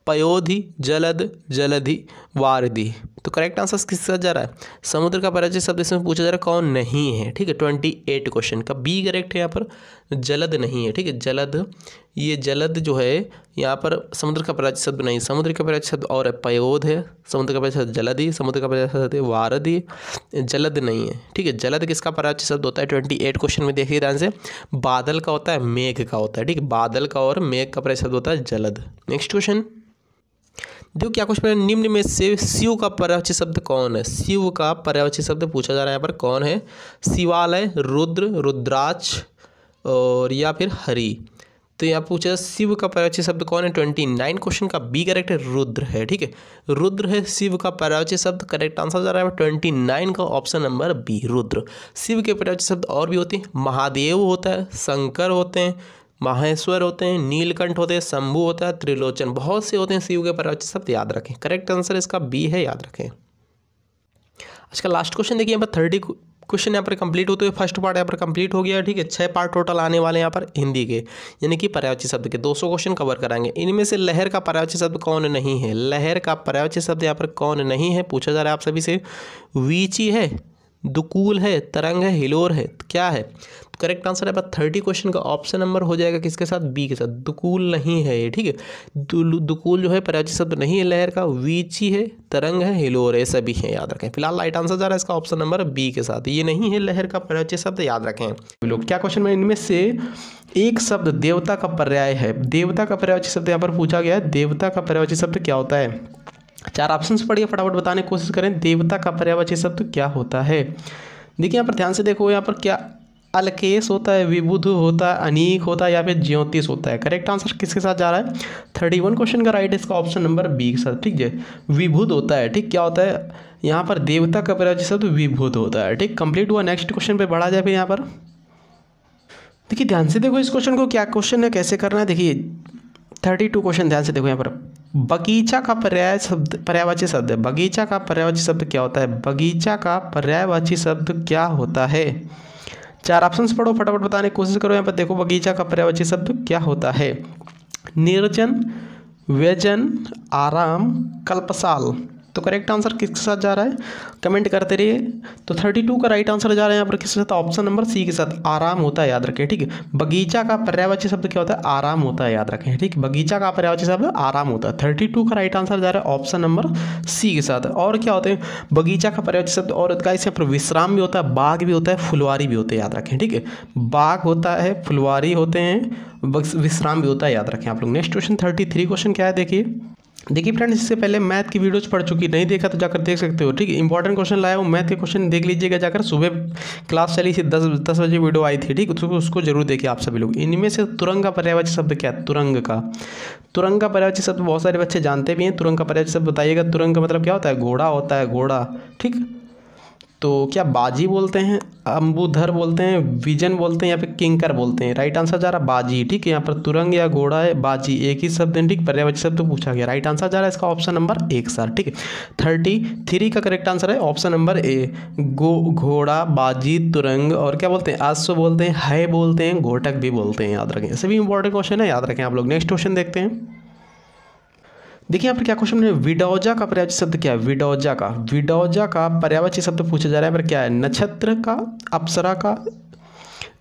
पयोधि, जलद, जलधि, वारिधि। तो करेक्ट आंसर किसका जा रहा है? समुद्र का पर्यायवाची शब्द इसमें पूछा जा रहा है कौन नहीं है, ठीक है। 28 क्वेश्चन का बी करेक्ट है यहाँ पर, जलद नहीं है, ठीक है। जलद, ये जलद जो है यहाँ पर समुद्र का पर्यायवाची शब्द नहीं। समुद्र का पर्यायवाची शब्द और है पयोध है, समुद्र का पर्यायवाची शब्द जलधि, समुद्र का पर्यायवाची शब्द वारधि, जलद नहीं है, ठीक है। जलद किसका पर्यायवाची शब्द होता है? 28 क्वेश्चन में देखिए ध्यान से, बादल का होता है, मेघ का होता है, ठीक है। बादल का और मेघ का पर्यायवाची शब्द होता है जलद। नेक्स्ट क्वेश्चन देखो क्या क्वेश्चन है, निम्न में से शिव का पर्यायवाची शब्द कौन है? शिव का पर्यायवाची शब्द पूछा जा रहा है यहाँ पर, कौन है? शिवालय, रुद्र, रुद्राक्ष और या फिर हरि। तो यहाँ पूछा शिव का पर्यायवाची शब्द कौन है? 29 क्वेश्चन का बी करेक्ट है, रुद्र है, ठीक है। रुद्र है शिव का पर्यायवाची शब्द, करेक्ट आंसर जा रहा है 29 का option number B, Rudra. Shiv के पर्यायवाची शब्द और भी होते हैं, महादेव होता है, शंकर होते हैं, माहेश्वर होते हैं, नीलकंठ होते हैं, शंभु होता है, त्रिलोचन, बहुत से होते हैं शिव के पर्यायवाची शब्द, याद रखें। करेक्ट आंसर इसका बी है, याद रखें। आज का लास्ट क्वेश्चन देखिए, यहाँ पर 30 क्वेश्चन यहाँ पर कंप्लीट होते हुए फर्स्ट पार्ट यहाँ पर कंप्लीट हो गया, ठीक है। 6 पार्ट टोटल आने वाले यहाँ पर हिंदी के, यानी कि पर्यायवाची शब्द के 200 क्वेश्चन कवर कराएंगे। इनमें से लहर का पर्यायवाची शब्द कौन नहीं है? लहर का पर्यायवाची शब्द यहाँ पर कौन नहीं है पूछा जा रहा है आप सभी से। वीची है, दुकूल है, तरंग है, हिलोर है, क्या है? तो करेक्ट आंसर है 30 क्वेश्चन का ऑप्शन नंबर हो जाएगा किसके साथ? बी के साथ। दुकूल नहीं है ये, ठीक है। दुकूल जो है पर्यायवाची शब्द नहीं है लहर का, वीची है, तरंग है, हिलोर है, सभी है, याद रखें। फिलहाल राइट आंसर जा रहा है इसका ऑप्शन नंबर बी के साथ, ये नहीं है लहर का पर्यायवाची शब्द, याद रखें। लोग क्या क्वेश्चन में इनमें से एक शब्द देवता का पर्याय है? देवता का पर्यायवाची शब्द यहाँ पर पूछा गया है, देवता का पर्यायवाची शब्द क्या होता है? 4 ऑप्शंस पढ़िए, फटाफट बताने की कोशिश करें, देवता का पर्यायवाची शब्द क्या होता है? देखिए यहाँ पर ध्यान से देखो, यहाँ पर क्या अलकेश होता है, विबुध होता है, अनीक होता है या फिर ज्योतिष होता है? करेक्ट आंसर किसके साथ जा रहा है? 31 क्वेश्चन का राइट इसका ऑप्शन नंबर बी के साथ, ठीक है। विबुध होता है, ठीक। क्या होता है यहाँ पर? देवता का पर्यायवाची शब्द विबुध होता है, ठीक। कंप्लीट हुआ। नेक्स्ट क्वेश्चन पे बढ़ा जाए फिर यहाँ पर देखिए, ध्यान से देखो इस क्वेश्चन को, क्या क्वेश्चन है, कैसे करना है। देखिए 32 क्वेश्चन ध्यान से देखो यहाँ पर, बगीचा का पर्यायवाची शब्द है। बगीचा का पर्यायवाची शब्द क्या होता है? बगीचा का पर्यायवाची शब्द क्या होता है? 4 ऑप्शंस पढ़ो, फटाफट बताने की कोशिश करो। यहाँ पर देखो बगीचा का पर्यायवाची शब्द क्या होता है? निर्जन, व्यजन, आराम, कल्पसाल। तो करेक्ट आंसर किसके साथ जा रहा है? कमेंट करते रहिए। तो 32 का राइट आंसर जा रहा है यहाँ पर किसके साथ? ऑप्शन नंबर सी के साथ, आराम होता है, याद रखें, ठीक है। बगीचा का पर्यायवाची शब्द क्या होता है? आराम होता है, याद रखें, ठीक। बगीचा का पर्यायवाची शब्द आराम होता है। 32 का राइट आंसर जा रहा है ऑप्शन नंबर सी के साथ। और क्या होते हैं बगीचा का पर्यायवाची शब्द? और गाइस यहाँ पर विश्राम भी होता है, बाग भी होता है, फुलवारी भी होते हैं, याद रखें, ठीक है। बाग होता है, फुलवारी होते हैं, विश्राम भी होता है, याद रखें आप लोग। नेक्स्ट क्वेश्चन 33 क्वेश्चन क्या है देखिए फ्रेंड्स, इससे पहले मैथ की वीडियोज पढ़ चुकी, नहीं देखा तो जाकर देख सकते हो, ठीक है। इंपॉर्टेंट क्वेश्चन लाया हूँ, मैथ के क्वेश्चन देख लीजिएगा जाकर। सुबह क्लास चली थी, 10 बजे वीडियो आई थी, ठीक। उसको जरूर देखिए आप सभी लोग। इनमें से तुरंग का पर्यायवाची शब्द क्या है? तुरंग का पर्यायवाची शब्द बहुत सारे बच्चे जानते भी हैं। तुरंग का पर्यायवाची शब्द बताइएगा। तुरंग का मतलब क्या होता है? घोड़ा होता है, घोड़ा, ठीक। तो क्या बाजी बोलते हैं, अम्बुधर बोलते हैं, विजन बोलते हैं या फिर किंकर बोलते हैं? राइट आंसर जा रहा है बाजी, ठीक है। यहाँ पर तुरंग या घोड़ा है, बाजी एक ही शब्द है, ठीक। पर्यायवाची शब्द पूछा गया, राइट आंसर जा रहा है इसका ऑप्शन नंबर 1 सर, ठीक है। 33 का करेक्ट आंसर है ऑप्शन नंबर ए, घोड़ा, बाजी, तुरंग और क्या बोलते हैं? अश्व बोलते हैं, है बोलते हैं, घोटक भी बोलते हैं, याद रखें। सभी इंपॉर्टेंट क्वेश्चन है, याद रखें आप लोग। नेक्स्ट क्वेश्चन देखते हैं। देखिए यहाँ पर क्या क्वेश्चन है, विडौजा का पर्यायवाची शब्द क्या है? विडौजा का पर्यायवाची शब्द पूछा जा रहा है। यहाँ पर क्या है? नक्षत्र का, अप्सरा का,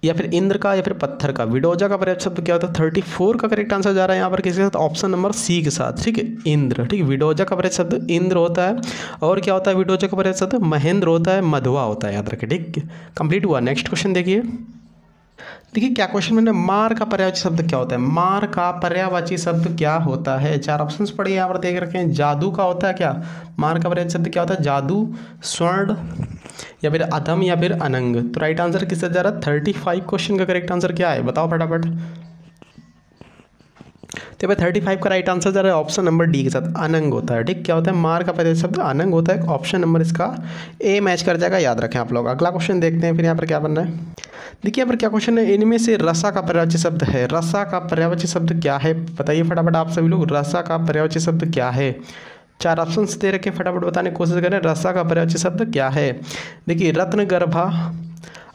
या फिर इंद्र का, या फिर पत्थर का। विडौजा का पर्यायवाची शब्द क्या होता है? 34 का करेक्ट आंसर जा रहा है यहाँ पर किसके साथ? ऑप्शन नंबर सी के साथ, ठीक है, इंद्र। ठीक है, विडौजा का पर्यायवाची शब्द इंद्र होता है। और क्या होता है विडौजा का पर्यायवाची शब्द? महेंद्र होता है, मधुआ होता है, याद रखें। ठीक है, कंप्लीट हुआ। नेक्स्ट क्वेश्चन देखिए क्या क्वेश्चन मैंने, मार का पर्यायवाची शब्द क्या होता है? मार का पर्यायवाची शब्द क्या होता है? 4 ऑप्शंस पढ़िए यहाँ पर देख रखे हैं। जादू का होता है क्या? मार का पर्यायवाची शब्द क्या होता है? जादू, स्वर्ण, या फिर अधम, या फिर अनंग। तो राइट आंसर किससे जा रहा है? 35 क्वेश्चन का करेक्ट आंसर क्या है? बताओ फटाफट। तो भाई 35 का राइट आंसर जा रहा है ऑप्शन नंबर डी के साथ, अनंग होता है। ठीक, क्या होता है? मार का पर्यायवाची शब्द अनंग होता है। ऑप्शन नंबर इसका ए मैच कर जाएगा, याद रखें आप लोग। अगला क्वेश्चन देखते हैं फिर यहाँ पर क्या बनना है। देखिए यहाँ पर क्या क्वेश्चन है, इनमें से रसा का पर्यायवाची शब्द है। रसा का पर्यायवाची शब्द क्या है? बताइए फटाफट आप सभी लोग, रसा का पर्यायवाची शब्द क्या है? 4 ऑप्शन दे रखे, फटाफट बताने की कोशिश करें। रसा का पर्यायवाची शब्द क्या है? देखिए, रत्न गर्भा,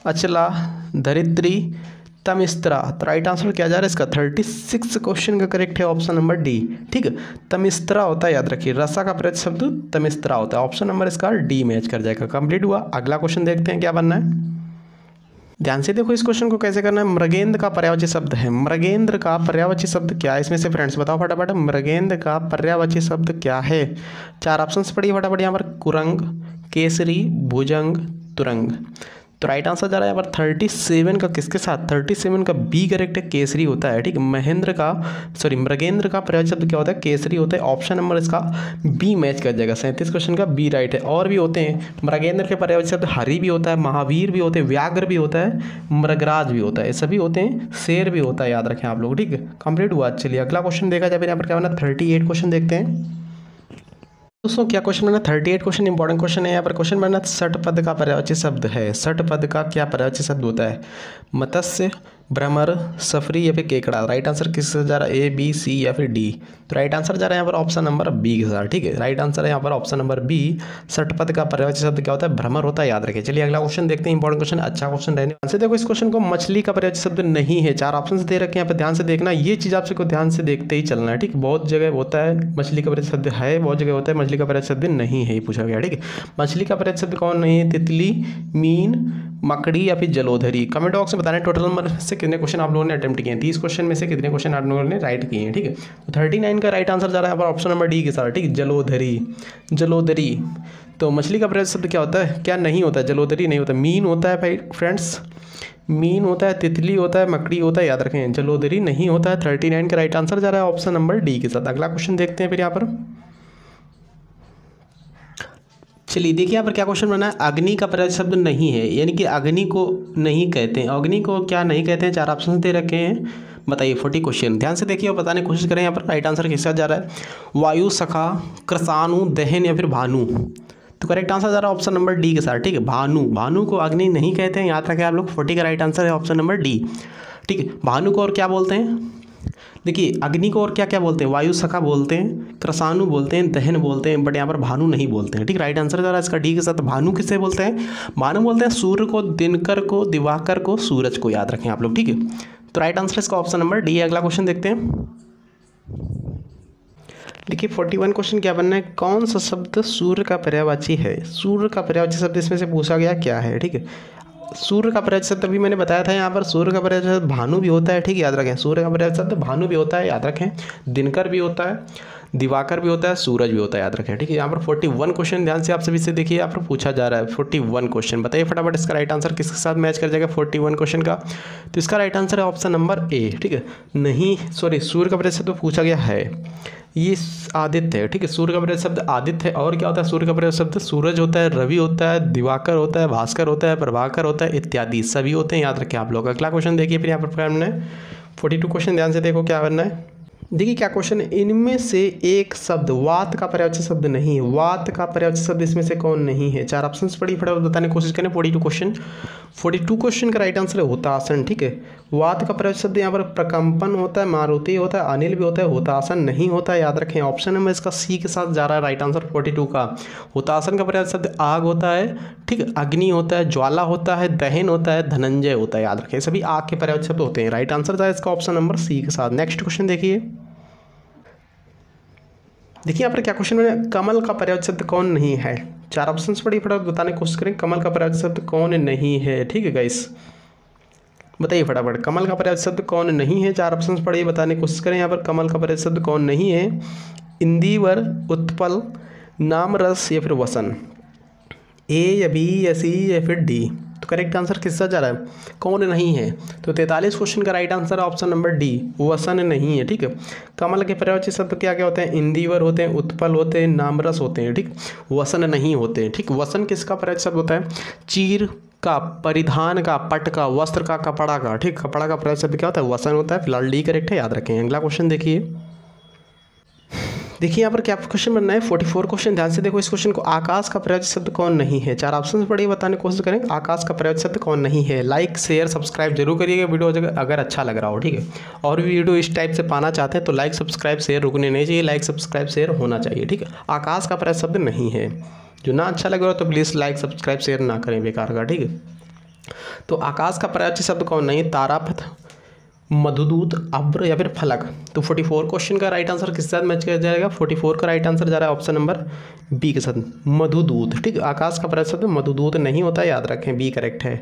अचला, धरित्री, तमिस्त्रा। तो राइट आंसर क्या जा रहा है इसका? 36 क्वेश्चन का करेक्ट है ऑप्शन नंबर डी। ठीक है, तमिस्त्रा होता है, याद रखिए। रसा का पर्यायवाची शब्द तमिस्त्रा होता है। ऑप्शन नंबर इसका डी मैच कर जाएगा। कंप्लीट हुआ। अगला क्वेश्चन देखते हैं क्या बनना है। ध्यान से देखो इस क्वेश्चन को कैसे करना है। मृगेंद्र का पर्यायवाची शब्द है। मृगेंद्र का पर्यायवाची शब्द क्या है? इसमें से फ्रेंड्स बताओ फटाफट, मृगेंद्र का पर्यायवाची शब्द क्या है? 4 ऑप्शंस पढ़िए फटाफट यहाँ पर। कुरंग, केसरी, भुजंग, तुरंग। तो राइट आंसर जा रहा है यहाँ पर 37 का किसके साथ? 37 का बी करेक्ट है, केसरी होता है। ठीक, मृगेंद्र का पर्यायवाची शब्द क्या होता है? केसरी होता है। ऑप्शन नंबर इसका बी मैच कर जाएगा। 37 क्वेश्चन का बी राइट है। और भी होते हैं मृगेंद्र के पर्यायवाची शब्द, हरि भी होता है, महावीर भी होते हैं, व्याघ्र भी होता है, मृगराज भी होता है, सभी होते हैं, शेर भी होता है, याद रखें आप लोग। ठीक है, कंप्लीट हुआ। चलिए अगला क्वेश्चन देखा जाए फिर यहाँ पर क्या बना। 38 क्वेश्चन देखते हैं दोस्तों। क्या क्वेश्चन बना? 38 क्वेश्चन इंपॉर्टेंट क्वेश्चन है। यहाँ पर क्वेश्चन बना, षटपद का पर्यायवाची शब्द है। षटपद का क्या पर्यायवाची शब्द होता है? मत्स्य, भ्रमर, सफरी, या फिर केकड़ा। राइट आंसर किससे जा रहा है? ए, बी, सी, या फिर डी। तो राइट आंसर जा रहा है यहाँ पर ऑप्शन नंबर बी के साथ। ठीक है, राइट आंसर है यहाँ पर ऑप्शन नंबर बी। षटपद का पर्यायवाची शब्द क्या होता है? भ्रमर होता है, याद रखिए। चलिए अगला क्वेश्चन देखते हैं। इंपॉर्टेंट क्वेश्चन, अच्छा क्वेश्चन रहने वाला है। देखो इस क्वेश्चन को, मछली का पर्यायवाची शब्द नहीं है। 4 ऑप्शन दे रखे हैं यहाँ पर, ध्यान से देखना। ये चीज़ आपसे को ध्यान से देखते ही चलना है। ठीक, बहुत जगह होता है मछली का पर्यायवाची शब्द है, बहुत जगह होता है मछली का पर्यायवाची शब्द नहीं है, ये पूछा गया। ठीक है, मछली का पर्यायवाची शब्द कौन नहीं है? तितली, मीन, मकड़ी, या फिर जलोधरी। कमेंट बॉक्स में बताना टोटल नंबर से कितने क्वेश्चन आप लोगों ने अटेम्प्ट किए हैं। 30 क्वेश्चन में से कितने क्वेश्चन आप लोगों ने राइट किए हैं। ठीक है, तो 39 का राइट आंसर जा रहा है यहाँ पर ऑप्शन नंबर डी के साथ। ठीक, जलोधरी। तो मछली का पर्यायवाची शब्द क्या होता है? क्या नहीं होता है? जलोधरी नहीं होता, मीन होता है भाई फ्रेंड्स, मीन होता है, तितली होता है, मकड़ी होता है, याद रखें। जलोधरी नहीं होता है। 39 का राइट आंसर जा रहा है ऑप्शन नंबर डी के साथ। अगला क्वेश्चन देखते हैं फिर यहाँ पर। चलिए देखिए यहाँ पर क्या क्वेश्चन बना है। अग्नि का पर्यायवाची शब्द नहीं है, यानी कि अग्नि को नहीं कहते हैं। अग्नि को क्या नहीं कहते हैं? 4 ऑप्शन दे रखे हैं, बताइए। 40 क्वेश्चन ध्यान से देखिए और बताने की कोशिश करें। यहाँ पर राइट आंसर किसके साथ जा रहा है? वायु, सखा, कृसाणु, दहन, या फिर भानु। तो करेक्ट आंसर जा रहा है ऑप्शन नंबर डी के साथ। ठीक है, भानु को अग्नि नहीं कहते हैं, याद रखें आप लोग। 40 का राइट आंसर है ऑप्शन नंबर डी। ठीक है, भानु को और क्या बोलते हैं? देखिए, अग्नि को और क्या क्या बोलते हैं? वायु सखा बोलते हैं, कृसाणु बोलते हैं, दहन बोलते हैं, बट यहाँ पर भानु नहीं बोलते हैं। ठीक, राइट आंसर जा रहा है इसका डी के साथ। भानु किससे बोलते हैं? भानु बोलते हैं सूर्य को, दिनकर को, दिवाकर को, सूरज को, याद रखें आप लोग। ठीक है, तो राइट आंसर इसका ऑप्शन नंबर डी है। अगला क्वेश्चन देखते हैं। देखिए 41 क्वेश्चन क्या बनना है। कौन सा शब्द सूर्य का पर्यायवाची है? सूर्य का पर्यायवाची शब्द इसमें से पूछा गया क्या है? ठीक है, सूर्य का पर्यायवाची शब्द अभी मैंने बताया था यहाँ पर। सूर्य का पर्यायवाची शब्द भानु भी होता है। ठीक है, याद रखें। सूर्य का पर्यायवाची शब्द भानु भी होता है, याद रखें। दिनकर भी होता है, दिवाकर भी होता है, सूरज भी होता है, याद रखें। ठीक है, यहाँ पर 41 क्वेश्चन ध्यान से आप सभी से देखिए, यहाँ पर पूछा जा रहा है 41 क्वेश्चन। बताइए फटाफट इसका राइट आंसर किसके साथ मैच कर जाएगा 41 क्वेश्चन का? तो इसका राइट आंसर है ऑप्शन नंबर ए। ठीक है, नहीं सॉरी, सूर्य का पर्यायवाची शब्द पूछा गया है, ये आदित्य है। ठीक है, सूर्य का पर्यायवाची शब्द आदित्य है। और क्या होता है? सूर्य का पर्यायवाची शब्द सूरज होता है, रवि होता है, दिवाकर होता है, भास्कर होता है, प्रभाकर होता है, इत्यादि सभी होते हैं, याद रखें आप लोग। अगला क्वेश्चन देखिए फिर यहाँ पर हमने 42 क्वेश्चन ध्यान से देखो क्या करना है। देखिए क्या क्वेश्चन है। इनमें से एक शब्द वात का पर्यायवाची शब्द नहीं है। वात का पर्यायवाची शब्द इसमें से कौन नहीं है? 4 ऑप्शंस पढ़ी, फटाफट बताने की कोशिश करें। 42 क्वेश्चन का राइट आंसर है होतासन। ठीक है, वात का पर्यायवाची शब्द यहाँ पर प्रकंपन होता है, मारुति होता है, अनिल भी होता है, होतासन नहीं होता है, याद रखें। ऑप्शन नंबर इसका सी के साथ जा रहा है राइट आंसर 42 का। होतासन का पर्यायवाची शब्द आग होता है, ठीक है, अग्नि होता है, ज्वाला होता है, दहन होता है, धनंजय होता है, याद रखें। सभी आग के पर्यायवाची शब्द होते हैं। राइट आंसर था इसका ऑप्शन नंबर सी के साथ। नेक्स्ट क्वेश्चन देखिए। देखिए यहाँ पर क्या क्वेश्चन में, कमल का पर्यायवाची शब्द कौन नहीं है। 4 ऑप्शन पढ़िए, फटाफट बताने की कोशिश करें कमल का पर्यायवाची शब्द कौन नहीं है। ठीक है गाइस, बताइए फटाफट कमल का पर्यायवाची शब्द कौन नहीं है। 4 ऑप्शन पढ़िए, बताने की कोशिश करें यहाँ पर कमल का पर्यायवाची शब्द कौन नहीं है। इंदिवर, उत्पल, नाम रस या फिर वसन। ए या बी या सी या फिर डी। तो करेक्ट आंसर किसका जा रहा है, कौन नहीं है। तो 43 क्वेश्चन का right answer option number D, वसन नहीं है। ठीक है, कमल के पर्यायवाची शब्द क्या क्या होते हैं, इंदिवर होते हैं, उत्पल होते हैं, नामरस होते हैं। ठीक, वसन नहीं होते हैं। ठीक, वसन किसका पर्यायवाची शब्द होता है, चीर का, परिधान का, पट का, वस्त्र का, कपड़ा का। ठीक, कपड़ा का पर्यायवाची शब्द क्या होता है, वसन होता है। फिलहाल डी करेक्ट है, याद रखें। अगला क्वेश्चन देखिए, देखिए यहाँ पर क्या क्वेश्चन बनना है, 44 क्वेश्चन। ध्यान से देखो इस क्वेश्चन को, आकाश का पर्यायवाची शब्द कौन नहीं है। 4 ऑप्शन पढ़िए, बताने की कोशिश करें आकाश का पर्यायवाची शब्द कौन नहीं है। लाइक शेयर सब्सक्राइब जरूर करिएगा वीडियो अगर अच्छा लग रहा हो। ठीक है, और भी वीडियो इस टाइप से पाना चाहते हैं तो लाइक सब्सक्राइब शेयर रुकने नहीं चाहिए, लाइक सब्सक्राइब शेयर होना चाहिए। ठीक है, आकाश का पर्यायवाची शब्द नहीं है। जो ना अच्छा लग रहा हो तो प्लीज़ लाइक सब्सक्राइब शेयर ना करें बेकार का। ठीक है, तो आकाश का पर्यायवाची शब्द कौन नहीं, तारापथ, मधुदूत, अब्र या फिर फलक। तो 44 क्वेश्चन का राइट आंसर किसके साथ मैच किया जाएगा, 44 का राइट आंसर जा रहा है ऑप्शन नंबर बी के साथ, मधुदूत। ठीक, आकाश का पर्यायवाची शब्द मधुदूत नहीं होता है, याद रखें, बी करेक्ट है।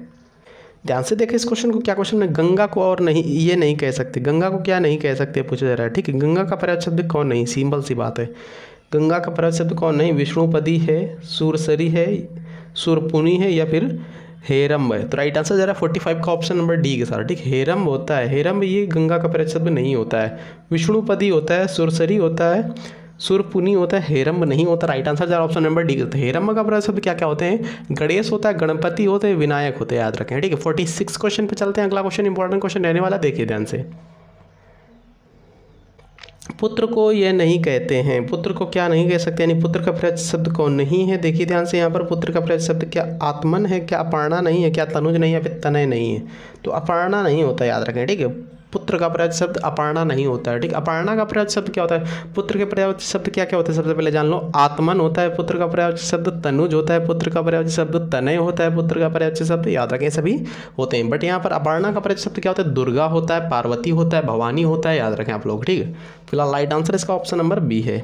ध्यान से देखें इस क्वेश्चन को, क्या क्वेश्चन में, गंगा को और नहीं, ये नहीं कह सकते, गंगा को क्या नहीं कह सकते पूछा जा रहा है। ठीक है, गंगा का पर्यायवाची शब्द कौन नहीं, सिंपल सी बात है, गंगा का पर्यायवाची शब्द कौन नहीं, विष्णुपदी है, सुरसरी है, सुरपुनी है या फिर हेरम्ब है। तो राइट आंसर जा रहा है 45 का ऑप्शन नंबर डी के साथ। ठीक, हेरम्ब होता है, हेरम्ब ये गंगा का पर्यायवाची शब्द नहीं होता है। विष्णुपदी होता है, सुरसरी होता है, सुरपुनी होता है, हेरम्ब नहीं होता। राइट आंसर जा रहा है ऑप्शन नंबर डी के साथ। हेरम्ब का पर्यायवाची शब्द क्या क्या होते हैं, गणेश होता है, गणपति होते हैं, विनायक होते हैं, याद रखें। ठीक है, 46 क्वेश्चन पे चलते हैं। अगला क्वेश्चन इंपॉर्टेंट क्वेश्चन रहने वाला, देखिए ध्यान से। पुत्र को यह नहीं कहते हैं, पुत्र को क्या नहीं कह सकते, यानी पुत्र का पर्यायवाची शब्द कौन नहीं है। देखिए ध्यान से यहाँ पर, पुत्र का पर्यायवाची शब्द क्या आत्मन है, क्या अपर्णा नहीं है, क्या तनुज नहीं है, फिर तनय नहीं है। तो अपर्णा नहीं होता, याद रखें। ठीक है, पुत्र का पर्यायवाची शब्द अपर्णा नहीं होता है। ठीक, अपर्णा का पर्यायवाची शब्द क्या होता है, पुत्र के पर्यायवाची शब्द क्या क्या होता है, सबसे पहले जान लो, आत्मन होता है, पुत्र का पर्यायवाची शब्द तनुज होता है, पुत्र का पर्यायवाची शब्द तनय होता है, पुत्र का पर्यायवाची शब्द, याद रखें, सभी होते हैं। बट यहाँ पर अपर्णा का पर्यायवाची शब्द क्या होता है, दुर्गा होता है, पार्वती होता है, भवानी होता है, याद रखें आप लोग। ठीक है, फिलहाल राइट आंसर इसका ऑप्शन नंबर बी है।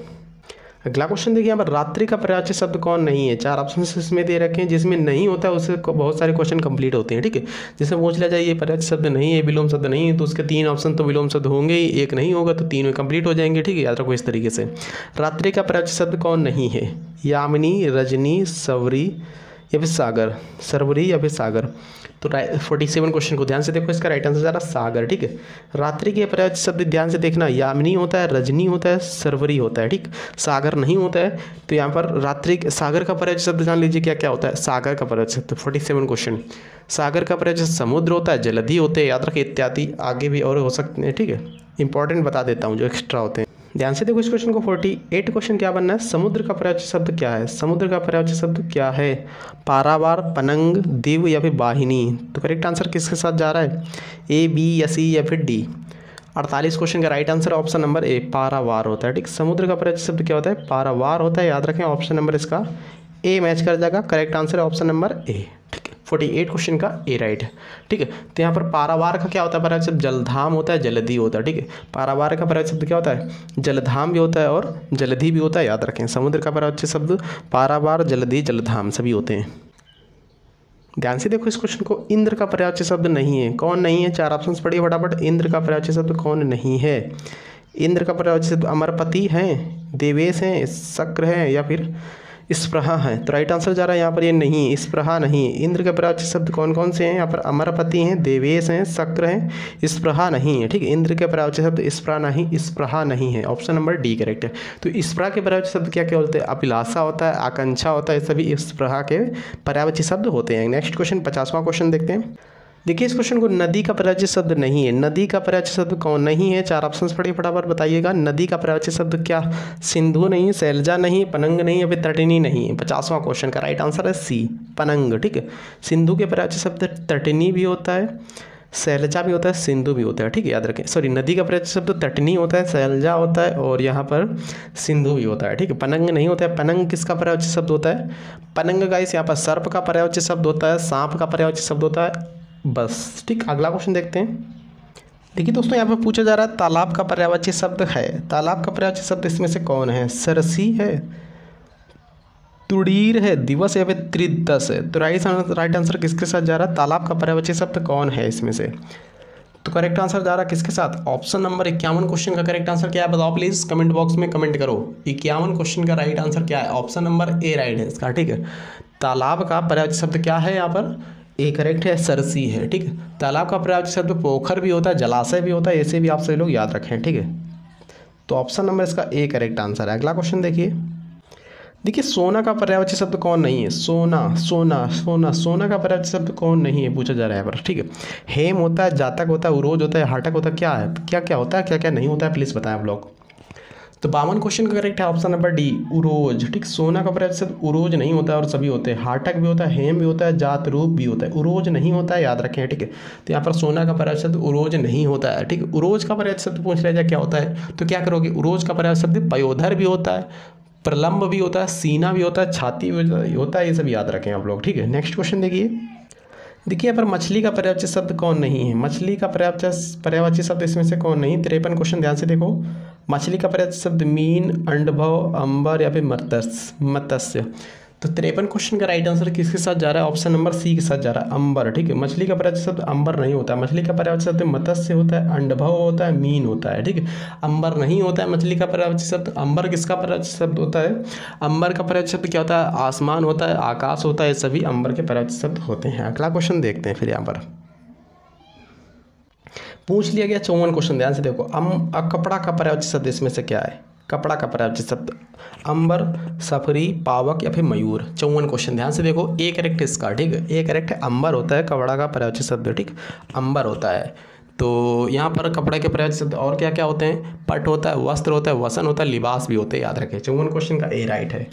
अगला क्वेश्चन देखिए, यहाँ पर रात्रि का पर्यायवाची शब्द कौन नहीं है। 4 ऑप्शन इसमें दे रखे हैं, जिसमें नहीं होता है उससे बहुत सारे क्वेश्चन कंप्लीट होते हैं। ठीक है, जिसमें पूछ लिया जाए ये पर्यायवाची शब्द नहीं है, विलोम शब्द नहीं है, तो उसके 3 ऑप्शन तो विलोम शब्द होंगे ही, एक नहीं होगा तो 3 में कंप्लीट हो जाएंगे। ठीक है, याद रखो इस तरीके से। रात्रि का पर्यायवाची शब्द कौन नहीं है, यामिनी, रजनी, सवरी या फिर सागर, सरवरी या फिर सागर। तो 47 क्वेश्चन को ध्यान से देखो, इसका राइट आंसर जा रहा है सागर। ठीक है, रात्रि के पर्यायवाची शब्द ध्यान से देखना, यामिनी होता है, रजनी होता है, सरवरी होता है। ठीक, सागर नहीं होता है। तो यहाँ पर रात्रि सागर का पर्यायवाची शब्द जान लीजिए क्या क्या होता है, सागर का पर्यायवाची शब्द 47 क्वेश्चन, सागर का पर्यायवाची समुद्र होता है, जलधि होते हैं, याद रखें, इत्यादि आगे भी और हो सकते हैं। ठीक है, इंपॉर्टेंट बता देता हूँ जो एक्स्ट्रा होते हैं। ध्यान से देखो इस क्वेश्चन को, 48 क्वेश्चन क्या बनना है, समुद्र का पर्यायवाची शब्द क्या है, समुद्र का पर्यायवाची शब्द क्या है, पारावार, पनंग, दिव या फिर वाहिनी। तो करेक्ट आंसर किसके साथ जा रहा है, ए, बी या सी या फिर डी। 48 क्वेश्चन का right answer option number A, पारावार होता है। ठीक, समुद्र का पर्यायवाची शब्द क्या होता है, पारावार होता है, याद रखें, ऑप्शन नंबर इसका ए मैच कर जाएगा। करेक्ट आंसर है ऑप्शन नंबर ए। 48 क्वेश्चन का ए राइट है। ठीक है, तो यहाँ पर पारावार का क्या होता है पर्यायवाची शब्द, जलधाम होता है, जलधि होता है। ठीक है, पारावार का पर्यायवाची शब्द क्या होता है, जलधाम भी होता है और जलधि भी होता है, याद रखें। समुद्र का पर्यायवाची शब्द पारावार, जलधि, जलधाम सभी होते हैं। ध्यान से देखो इस क्वेश्चन को, इंद्र का पर्यायवाची शब्द नहीं है, कौन नहीं है। 4 ऑप्शन पढ़िए फटाफट, इंद्र का पर्यायवाची शब्द कौन नहीं है। इंद्र का पर्यायवाची शब्द अमरपति हैं, देवेश हैं, शक्र हैं या फिर स्प्रहा है। तो राइट आंसर जा रहा है यहाँ पर ये नहीं, स्प्रहा नहीं। इंद्र के पर्यायवाची शब्द कौन कौन से हैं, यहाँ पर अमरपति हैं, देवेश हैं, शक्र हैं, स्प्रहा नहीं है। ठीक है, इंद्र के पर्यायवाची शब्द स्प्रहा नहीं, स्प्रहा नहीं है, ऑप्शन नंबर डी करेक्ट है। तो स्प्रहा के पर्यायवाची शब्द क्या क्या होते हैं, अभिलाषा होता है, आकांक्षा होता है, सभी स्प्रहा के पर्यायवाची शब्द होते हैं। नेक्स्ट क्वेश्चन 50वां क्वेश्चन देखते हैं। देखिए इस क्वेश्चन को, नदी का पर्यायवाची शब्द नहीं है, नदी का पर्यायवाची शब्द कौन नहीं है। 4 ऑप्शंस पढ़िए फटाफट, बताइएगा। नदी का पर्यायवाची शब्द क्या, सिंधु नहीं, शैलजा नहीं, पनंग नहीं या फिर तटिनी नहीं है। 50वां क्वेश्चन का राइट आंसर है सी, पनंग। ठीक है, सिंधु के पर्यायवाची शब्द तटिनी भी होता है, शैलजा भी होता है, सिंधु भी होता है। ठीक है, याद रखें, सॉरी, नदी का पर्यायवाची शब्द तटनी होता है, शैलजा होता है और यहाँ पर सिंधु भी होता है। ठीक है, पनंग नहीं होता है। पनंग किसका पर्यायवाची शब्द होता है, पनंग गाइस यहाँ पर सर्प का पर्यायवाची शब्द होता है, सांप का पर्यायवाची शब्द होता है, बस। ठीक, अगला क्वेश्चन देखते हैं। देखिए दोस्तों, यहाँ पर पूछा जा रहा है तालाब का पर्यायवाची शब्द है, तालाब का पर्यायवाची शब्द इसमें से कौन है? सरसी है, तुड़ीर है, दिवस है, फिर त्रिदस है। तो राइट आंसर किसके साथ जा रहा है? तालाब का पर्यायवाची शब्द कौन है इसमें से? तो करेक्ट आंसर जा रहा है किसके साथ? ऑप्शन नंबर 51 क्वेश्चन का करेक्ट आंसर क्या है बताओ प्लीज कमेंट बॉक्स में कमेंट करो। 51 क्वेश्चन का राइट आंसर क्या है? ऑप्शन नंबर ए राइट है इसका, ठीक है। तालाब का पर्यायवाची शब्द क्या है यहाँ पर? ए करेक्ट है, सरसी है, ठीक है। तालाब का पर्यायवाची शब्द पोखर भी होता है, जलाशय भी होता है, ऐसे भी आप सभी लोग याद रखें, ठीक है। तो ऑप्शन नंबर इसका ए करेक्ट आंसर है। अगला क्वेश्चन देखिए सोना का पर्यायवाची शब्द कौन नहीं है? सोना सोना सोना सोना का पर्यायवाची शब्द कौन नहीं है पूछा जा रहा है यहाँ पर, ठीक है। हेम होता है, जातक होता है, उरोज होता है, हाटक होता है, क्या है, क्या क्या होता है, क्या क्या नहीं होता है, प्लीज़ बताएं आप लोग। तो 52 क्वेश्चन का करेक्ट है ऑप्शन नंबर डी, उरोज, ठीक। सोना का पर्यायवाची शब्द उरोज नहीं होता है और सभी होते हैं, हाटक भी होता है, हेम भी होता है, जात रूप भी होता है, उरोज नहीं होता है, याद रखें, ठीक है। तो यहाँ पर सोना का पर्यायवाची शब्द उरोज नहीं होता है, ठीक है। उरोज का पर्यायवाची शब्द पूछ लिया जाए क्या होता है, तो क्या करोगे? उरोज का पर्यायवाची शब्द पयोधर भी होता है, प्रलंब भी होता है, सीना भी होता है, छाती भी होता है, ये सब याद रखें आप लोग, ठीक है। नेक्स्ट क्वेश्चन देखिए यहाँ पर मछली का पर्यायवाची शब्द कौन नहीं है? मछली का पर्यायवाची शब्द इसमें से कौन नहीं? 53 क्वेश्चन ध्यान से देखो। मछली का पर्यायवाची शब्द मीन, अंडभव, अंबर या फिर मत्स्य। तो 53 क्वेश्चन का राइट आंसर किसके साथ जा रहा है? ऑप्शन नंबर सी के साथ जा रहा है, अंबर, ठीक है। मछली का पर्यायवाची शब्द अंबर नहीं होता है, मछली का पर्यायवाची शब्द मत्स्य होता है, अंडभव होता है, मीन होता है, ठीक है। अंबर नहीं होता है मछली का पर्यायवाची शब्द। अंबर किसका पर्यायवाची शब्द होता है? अंबर का पर्यायवाची शब्द क्या होता है? आसमान होता है, आकाश होता है, सभी अंबर के पर्यायवाची शब्द होते हैं। अगला क्वेश्चन देखते हैं फिर यहाँ पर पूछ लिया गया 54 क्वेश्चन, ध्यान से देखो। कपड़ा का पर्यायवाची शब्द इसमें से क्या है? कपड़ा का पर्यायवाची शब्द अंबर, सफरी, पावक या फिर मयूर। 54 क्वेश्चन ध्यान से देखो। ए करेक्ट है इसका, ठीक है। ए करेक्ट है, अंबर होता है कपड़ा का पर्यायवाची शब्द, ठीक, अंबर होता है। तो यहाँ पर कपड़ा के पर्यायवाची शब्द और क्या क्या होते हैं? पट होता है, वस्त्र होता है, वसन होता है, लिबास भी होते हैं, याद रखें। 54 क्वेश्चन का ए राइट है।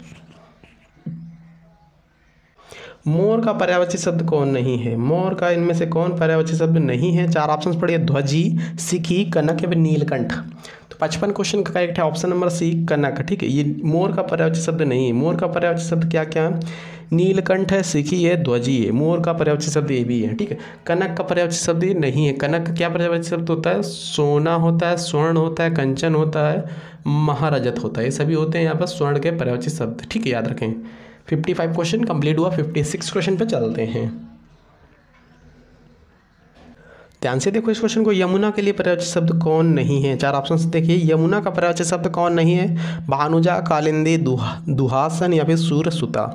मोर का पर्यायवाची शब्द कौन नहीं है? मोर का इनमें से कौन पर्यायवाची शब्द नहीं है? 4 ऑप्शंस पढ़िए, ध्वजी, सिखी, कनक या फिर नीलकंठ। तो 55 क्वेश्चन का करेक्ट है ऑप्शन नंबर सी, कनक, ठीक है। ये मोर का पर्यायवाची शब्द नहीं है। मोर का पर्यायवाची शब्द क्या क्या है? नीलकंठ है, सिखी है, ध्वजी है। मोर का पर्यायवाची शब्द ये भी है, ठीक है। कनक का पर्यायवाची शब्द ये नहीं है। कनक का क्या पर्यायवाची शब्द होता है? सोना होता है, स्वर्ण होता है, कंचन होता है, महारजत होता है, ये सभी होते हैं यहाँ पर स्वर्ण के पर्यायवाची शब्द, ठीक है, याद रखें। 55 क्वेश्चन कंप्लीट हुआ। 56 क्वेश्चन पे चलते हैं। ध्यान से देखो इस क्वेश्चन को। यमुना के लिए पर्यायवाची शब्द कौन नहीं है? 4 ऑप्शन देखिए। यमुना का पर्यायवाची शब्द कौन नहीं है? भानुजा, कालिंदी, दुहासन या फिर सूरसुता।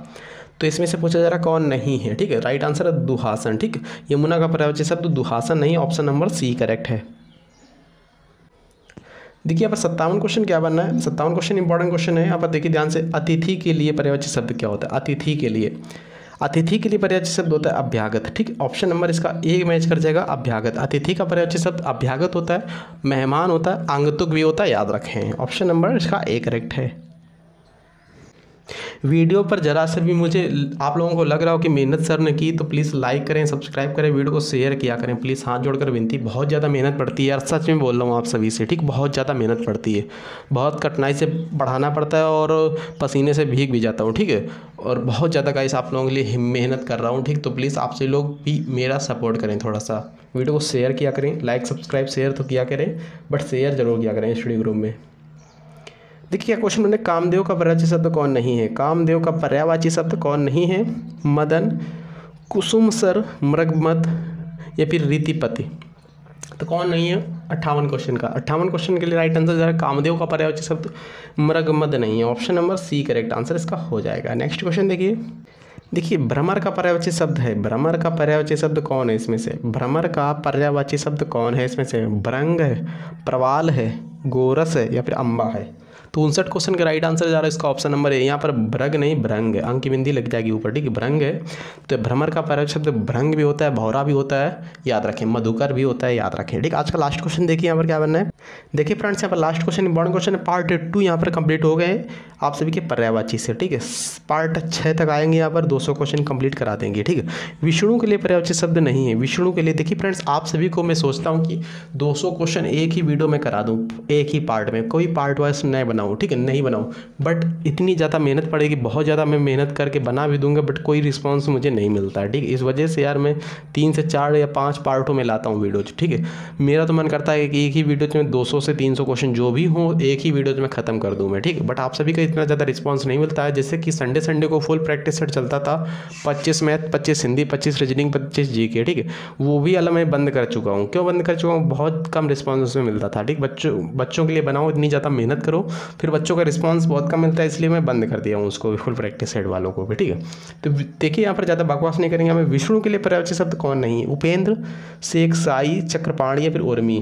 तो इसमें से पूछा जा रहा कौन नहीं है, ठीक है। राइट आंसर है दुहासन, ठीक है। यमुना का पर्यायवाची शब्द दुहासन नहीं, ऑप्शन नंबर सी करेक्ट है। देखिए यहाँ पर 57 क्वेश्चन क्या बनना है? 57 क्वेश्चन इंपॉर्टेंट क्वेश्चन है। यहाँ पर देखिए ध्यान से, अतिथि के लिए पर्यायवाची शब्द क्या होता है? अतिथि के लिए पर्यायवाची शब्द होता है अभ्यागत, ठीक। ऑप्शन नंबर इसका ए मैच कर जाएगा, अभ्यागत। अतिथि का पर्यायवाची शब्द अभ्यागत होता है, मेहमान होता है, आगंतुक भी होता है, याद रखें। ऑप्शन नंबर इसका ए करेक्ट है। वीडियो पर जरा से भी मुझे आप लोगों को लग रहा हो कि मेहनत सर ने की, तो प्लीज़ लाइक करें, सब्सक्राइब करें, वीडियो को शेयर किया करें प्लीज़, हाथ जोड़कर विनती। बहुत ज़्यादा मेहनत पड़ती है यार, सच में बोल रहा हूँ आप सभी से, ठीक। बहुत ज़्यादा मेहनत पड़ती है, बहुत कठिनाई से पढ़ाना पड़ता है और पसीने से भीग भी जाता हूँ, ठीक है। और बहुत ज़्यादा गाइस आप लोगों के लिए मेहनत कर रहा हूँ, ठीक। तो प्लीज़ आप सभी लोग भी मेरा सपोर्ट करें, थोड़ा सा वीडियो को शेयर किया करें, लाइक सब्सक्राइब शेयर तो किया करें, बट शेयर जरूर किया करें स्टडी ग्रुप में। देखिए क्या क्वेश्चन मैंने, कामदेव का पर्यायवाची शब्द कौन नहीं है? कामदेव का पर्यायवाची शब्द कौन नहीं है? मदन, कुसुम सर, मृगमत या फिर रीतिपति। तो कौन नहीं है? 58 क्वेश्चन का। 58 क्वेश्चन के लिए राइट आंसर जरा कामदेव का पर्यायवाची शब्द मृगमद नहीं है, option number C correct answer इसका हो जाएगा। नेक्स्ट क्वेश्चन देखिए भ्रमर का पर्यायवाची शब्द है। भ्रमर का पर्यायवाची शब्द कौन है इसमें से? भ्रमर का पर्यायवाची शब्द कौन है इसमें से? भृंग है, प्रवाल है, गोरस है या फिर अम्बा है। तो 59 क्वेश्चन का राइट आंसर जा रहा है इसका ऑप्शन नंबर ए। यहाँ पर भ्रग नहीं भृंग है, अंक की बिंदी लग जाएगी ऊपर, ठीक है। भृंग है, तो भ्रमर का पर्यायवाची शब्द भृंग भी होता है, भौरा भी होता है, याद रखें। मधुकर भी होता है, याद रखें, ठीक। आज का लास्ट क्वेश्चन देखिए यहाँ पर क्या बनना है। देखिए फ्रेंड्स यहाँ पर लास्ट क्वेश्चन इंपॉर्टेंट क्वेश्चन है, पार्ट 2 यहाँ पर कंप्लीट हो गए आप सभी के पर्यायवाची से, ठीक है। पार्ट 6 तक आएंगे, यहाँ पर 200 क्वेश्चन कंप्लीट करा देंगे, ठीक है। विष्णु के लिए पर्यायवाची शब्द नहीं है। विष्णु के लिए देखिए फ्रेंड्स आप सभी को मैं सोचता हूँ कि 200 क्वेश्चन एक ही वीडियो में करा दूँ, एक ही पार्ट में, कोई पार्ट वाइज नहीं बनाऊँ। बनाऊँ, ठीक है, नहीं बनाऊँ, बट इतनी ज़्यादा मेहनत पड़ेगी, बहुत ज़्यादा मैं मेहनत करके बना भी दूंगा, बट कोई रिस्पॉन्स मुझे नहीं मिलता है, ठीक है। इस वजह से यार मैं 3 से 4 या 5 पार्टों में लाता हूँ वीडियोज, ठीक है। मेरा तो मन करता है कि एक ही वीडियो में 200 से 300 क्वेश्चन जो भी हो एक ही वीडियो में ख़त्म कर दूँ मैं, ठीक है। बट आप सभी का इतना ज़्यादा रिस्पॉन्स नहीं मिलता है। जैसे कि संडे को फुल प्रैक्टिस सेट चलता था, 25 मैथ, 25 हिंदी, 25 रीजनिंग, 25 जीके, ठीक है, वो भी अलग मैं बंद कर चुका हूँ। क्यों बंद कर चुका हूँ? बहुत कम रिस्पॉन्स उसमें मिलता था, ठीक। बच्चों के लिए बनाओ, इतनी ज़्यादा मेहनत करो, फिर बच्चों का रिस्पॉन्स बहुत कम मिलता है, इसलिए मैं बंद कर दिया हूँ उसको फुल प्रैक्टिस सेट वालों को भी, ठीक है। तो देखिए यहाँ पर ज़्यादा बकवास नहीं करेंगे। हमें विष्णु के लिए पर्यायवाची शब्द कौन नहीं है? उपेंद्र, शेख, साई, चक्रपाणी या फिर उर्मी।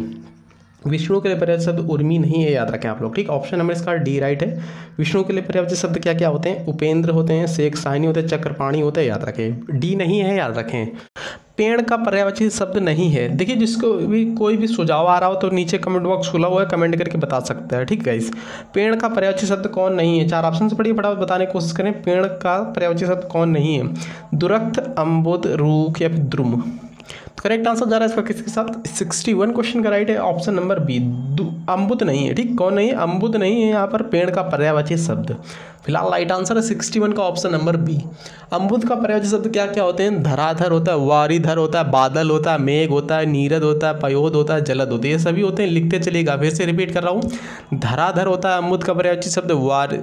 विष्णु के लिए पर्यायवाची शब्द उर्मी नहीं है, याद रखें आप लोग, ठीक। ऑप्शन नंबर इसका डी राइट है। विष्णु के लिए पर्यायवाची शब्द क्या क्या होते हैं? उपेंद्र होते हैं, शेख साहनी होते हैं, चक्रपाणी होते हैं, याद रखें। डी नहीं है, याद रखें। पेड़ का पर्यायवाची शब्द नहीं है। देखिए जिसको भी कोई भी सुझाव आ रहा हो तो नीचे कमेंट बॉक्स खुला हुआ है, कमेंट करके बता सकते हैं, ठीक है। इस पेड़ का पर्यायवाची शब्द कौन नहीं है? 4 ऑप्शन से पढ़िए, फटाफट बताने की कोशिश करें। पेड़ का पर्यायवाची शब्द कौन नहीं है? दुरक्त, अम्बुद, रूख या फिर द्रुम। तो करेक्ट आंसर जा रहा है इसका किसके साथ? 61 क्वेश्चन का राइट है ऑप्शन नंबर बी, अम्बुद नहीं है, ठीक। कौन नहीं है? अम्बुद नहीं है यहाँ पर पेड़ का पर्यायवाची शब्द। फिलहाल राइट आंसर है 61 का ऑप्शन नंबर बी। अम्बुद का पर्यायवाची शब्द क्या क्या होते हैं? धराधर होता है, वारिधर होता है, बादल होता है, मेघ होता है, नीरद होता है, पयोद होता है, जलद होता है, ये सभी होते हैं। लिखते चलिएगा, फिर से रिपीट कर रहा हूँ। धराधर होता है अम्बुद का पर्यायवाची शब्द,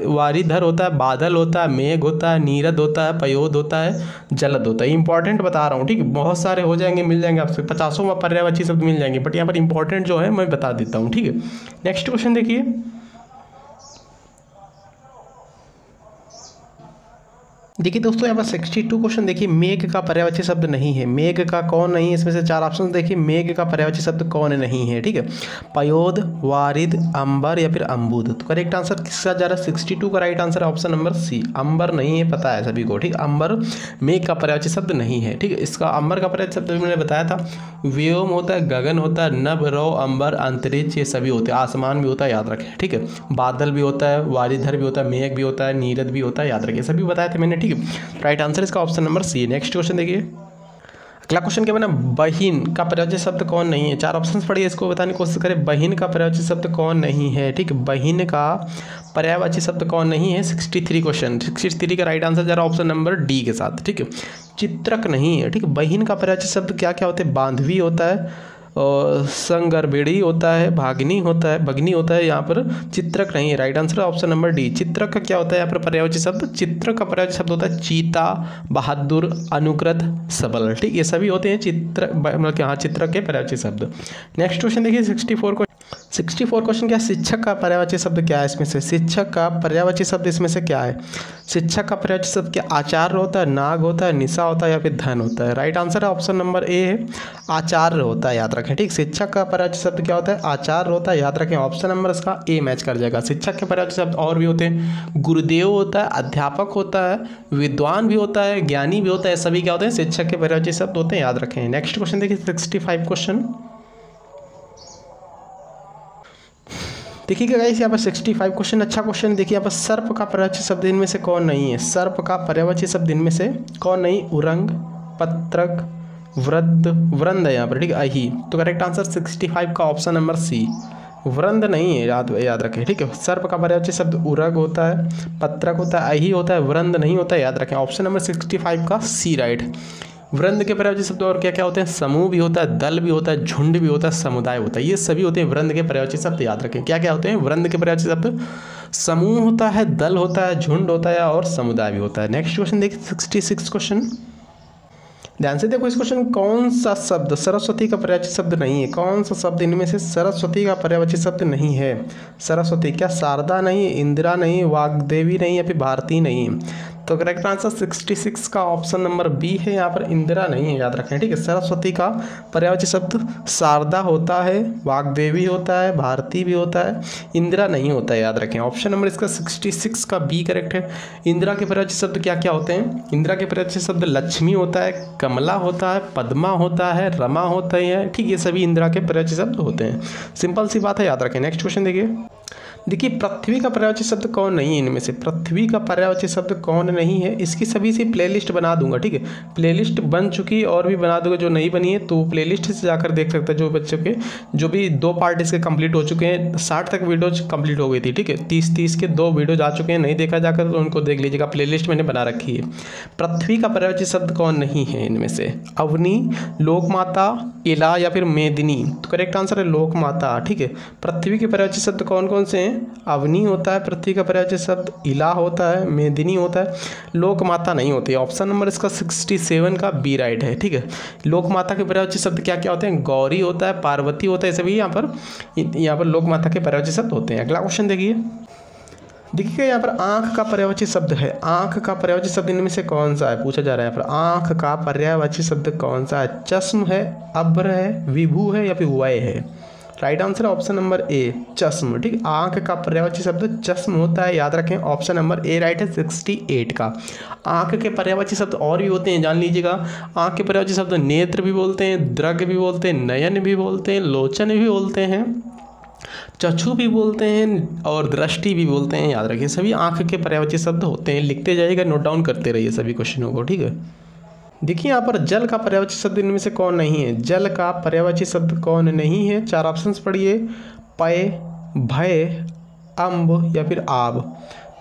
वारिधर होता है, बादल होता है, मेघ होता है, नीरद होता है, पयोद होता है, जलद होता है। इंपॉर्टेंट बता रहा हूँ, ठीक है। बहुत सारे हो जाएंगे, मिल जाएंगे आपसे 50 पर्यायवाची शब्द मिल जाएंगे, बट यहाँ पर इंपॉर्टेंट जो है मैं बता देता हूँ, ठीक है। नेक्स्ट क्वेश्चन देखिए। देखिए दोस्तों यहाँ पर 62 क्वेश्चन देखिए। मेघ का पर्यायवाची शब्द नहीं है। मेघ का कौन नहीं है? इसमें से 4 ऑप्शन देखिए, मेघ का पर्यायवाची शब्द कौन नहीं है, ठीक है। पयोद, वारिद, अंबर या फिर अम्बुद। तो करेक्ट आंसर किसका जा रहा है? 62 का राइट आंसर है ऑप्शन नंबर सी, अंबर नहीं है, पता है सभी को, ठीक। अंबर मेघ का पर्यायवाची शब्द नहीं है, ठीक है। इसका अंबर का पर्यायवाची शब्द मैंने बताया था, व्योम होता है, गगन होता है, नभ, रौ, अंबर, अंतरिक्ष, ये सभी होते हैं। आसमान भी होता है, याद रखें, ठीक है। बादल भी होता है, वारिधर भी होता है, मेघ भी होता है, नीरद भी होता है, याद रखें, सभी बताए थे मैंने, ठीक है। राइट आंसर इसका option number C. Next question देखिए। अगला क्वेश्चन क्या बना? बहिन का पर्यायवाची शब्द कौन नहीं है? 4 ऑप्शन पढ़िए, इसको बताने की कोशिश करें। बहिन का पर्यायवाची शब्द कौन नहीं है, ठीक। बहिन का पर्यायवाची शब्द कौन नहीं है? 63 क्वेश्चन, 63 का राइट आंसर जा रहा है ऑप्शन नंबर डी के साथ, ठीक है। चित्रक नहीं है, ठीक। बहिन का पर्यायवाची शब्द क्या क्या होते हैं? बांधवी होता है, और संगरबेड़ी होता है, भागनी होता है, भगनी होता है, यहाँ पर चित्रक नहीं है। Right answer option number D. चित्रक का क्या होता है यहाँ पर पर्यायवाची शब्द? चित्रक का पर्यायवाची शब्द होता है चीता, बहादुर, अनुकृत, सबल, ठीक। ये सभी होते हैं मतलब कि हाँ चित्रक के पर्यायवाची शब्द। नेक्स्ट क्वेश्चन देखिए 64 क्वेश्चन क्या? शिक्षक का पर्यायवाची शब्द क्या है? इसमें से शिक्षक का पर्यायवाची शब्द इसमें से क्या है? शिक्षक का पर्यायवाची शब्द क्या? आचार्य होता है, नाग होता है, निशा होता है या फिर धन होता है। राइट आंसर है ऑप्शन नंबर ए है, आचार्य होता है, याद रखें, ठीक। शिक्षक का पर्यायवाची शब्द क्या होता है? आचार्य होता है, याद रखें। ऑप्शन नंबर इसका ए मैच कर जाएगा। शिक्षक के पर्यायवाची शब्द और भी होते हैं, गुरुदेव होता है, अध्यापक होता है, विद्वान भी होता है, ज्ञानी भी होता है, सभी क्या होते हैं? शिक्षक के पर्यायवाची शब्द होते हैं, याद रखें। नेक्स्ट क्वेश्चन देखिए 65 क्वेश्चन। देखिएगा गाइस यहाँ पर 65 क्वेश्चन, अच्छा क्वेश्चन देखिए यहाँ पर। सर्प का पर्यायवाची शब्द इनमें से कौन नहीं है? सर्प का पर्यायवाची शब्द इनमें से कौन नहीं? उरंग, पत्रक, वृंद है यहाँ पर, ठीक है, अही। तो करेक्ट आंसर 65 का ऑप्शन नंबर सी, वृंद नहीं है, याद रखें, ठीक है। सर्प का पर्यायवाची शब्द उरग होता है, पत्रक होता है, अही होता है, वृंद नहीं होता है, याद रखें। ऑप्शन नंबर 65 का सी राइट। वृंद के पर्यायवाची शब्द और क्या क्या होते हैं? समूह भी होता है, दल भी होता है, झुंड भी होता है, समुदाय होता है, ये सभी होते हैं वृंद के पर्यायवाची शब्द, याद रखें। क्या क्या होते हैं वृंद के पर्यायवाची शब्द? समूह होता है, दल होता है, झुंड होता है और समुदाय भी होता है। नेक्स्ट क्वेश्चन देखिए 66 क्वेश्चन, ध्यान से देखो। इस क्वेश्चन कौन सा शब्द सरस्वती का पर्यायवाची शब्द नहीं है? कौन सा शब्द इनमें से सरस्वती का पर्यायवाची शब्द नहीं है? सरस्वती क्या? शारदा नहीं, इंदिरा नहीं, वाग्देवी नहीं या फिर भारती नहीं? तो करेक्ट आंसर 66 का ऑप्शन नंबर बी है, यहाँ पर इंदिरा नहीं है, याद रखें, ठीक है। सरस्वती का पर्यायवाची शब्द शारदा होता है, वाग्देवी होता है, भारती भी होता है, इंदिरा नहीं होता है, याद रखें। ऑप्शन नंबर इसका 66 का बी करेक्ट है। इंदिरा के पर्यायवाची शब्द क्या क्या होते हैं? इंदिरा के पर्यायवाची शब्द लक्ष्मी होता है, कमला होता है, पद्मा होता है, रमा होता है, ठीक, ये सभी इंदिरा के पर्यायवाची शब्द होते हैं। सिंपल सी बात है, याद रखें। नेक्स्ट क्वेश्चन देखिए देखिए पृथ्वी का पर्यायवाची शब्द कौन नहीं है इनमें से, पृथ्वी का पर्यायवाची शब्द कौन नहीं है, इसकी सभी सी प्लेलिस्ट बना दूंगा, ठीक है। प्लेलिस्ट बन चुकी है और भी बना दूंगा, जो नहीं बनी है तो प्लेलिस्ट से जाकर देख सकते हैं। जो बच्चों के जो भी 2 पार्ट इसके कंप्लीट हो चुके हैं, 60 तक वीडियोज कंप्लीट हो गई थी, ठीक है। 30 के 2 वीडियोज आ चुके हैं, नहीं देखा जाकर तो उनको देख लीजिएगा, प्लेलिस्ट मैंने बना रखी है। पृथ्वी का पर्यायवाची शब्द कौन नहीं है इनमें से, अवनी, लोकमाता, इला या फिर मेदिनी। तो करेक्ट आंसर है लोकमाता, ठीक है। पृथ्वी के पर्यायवाची शब्द कौन कौन से हैं, अवनी होता है पृथ्वी का पर्यायवाची शब्द, इला होता है, मेदिनी होता है, लोकमाता नहीं होती है। ऑप्शन नंबर इसका 67 का बी राइट है, ठीक है। लोकमाता के पर्यायवाची शब्द क्या क्या होते हैं, गौरी होता है, पार्वती होता है, सभी यहाँ पर लोकमाता के पर्यायवाची शब्द होते हैं। अगला क्वेश्चन देखिए यहाँ पर आँख का पर्यायवाची शब्द है, आँख का पर्यायवाची शब्द इनमें से कौन सा है, पूछा जा रहा है यहाँ पर। आँख का पर्यायवाची शब्द कौन सा है, चश्म है, अब्र है, विभू है या फिर वय है। राइट आंसर है ऑप्शन नंबर ए, चश्म, ठीक। आँख का पर्यायवाची शब्द चश्म होता है, याद रखें। ऑप्शन नंबर ए राइट है 68 का। आँख के पर्यायवाची शब्द और भी होते हैं, जान लीजिएगा। आँख के पर्यायवाची शब्द नेत्र भी बोलते हैं, दृग भी बोलते हैं, नयन भी बोलते हैं, लोचन भी बोलते हैं, चक्षु भी बोलते हैं और दृष्टि भी बोलते हैं। याद रखिए सभी आँख के पर्यायवाची शब्द होते हैं, लिखते जाइएगा, नोट डाउन करते रहिए सभी क्वेश्चनों को, ठीक है। देखिए यहाँ पर जल का पर्यायवाची शब्द इनमें से कौन नहीं है, जल का पर्यायवाची शब्द कौन नहीं है। 4 ऑप्शंस पढ़िए, पय, भय, अम्ब या फिर आब।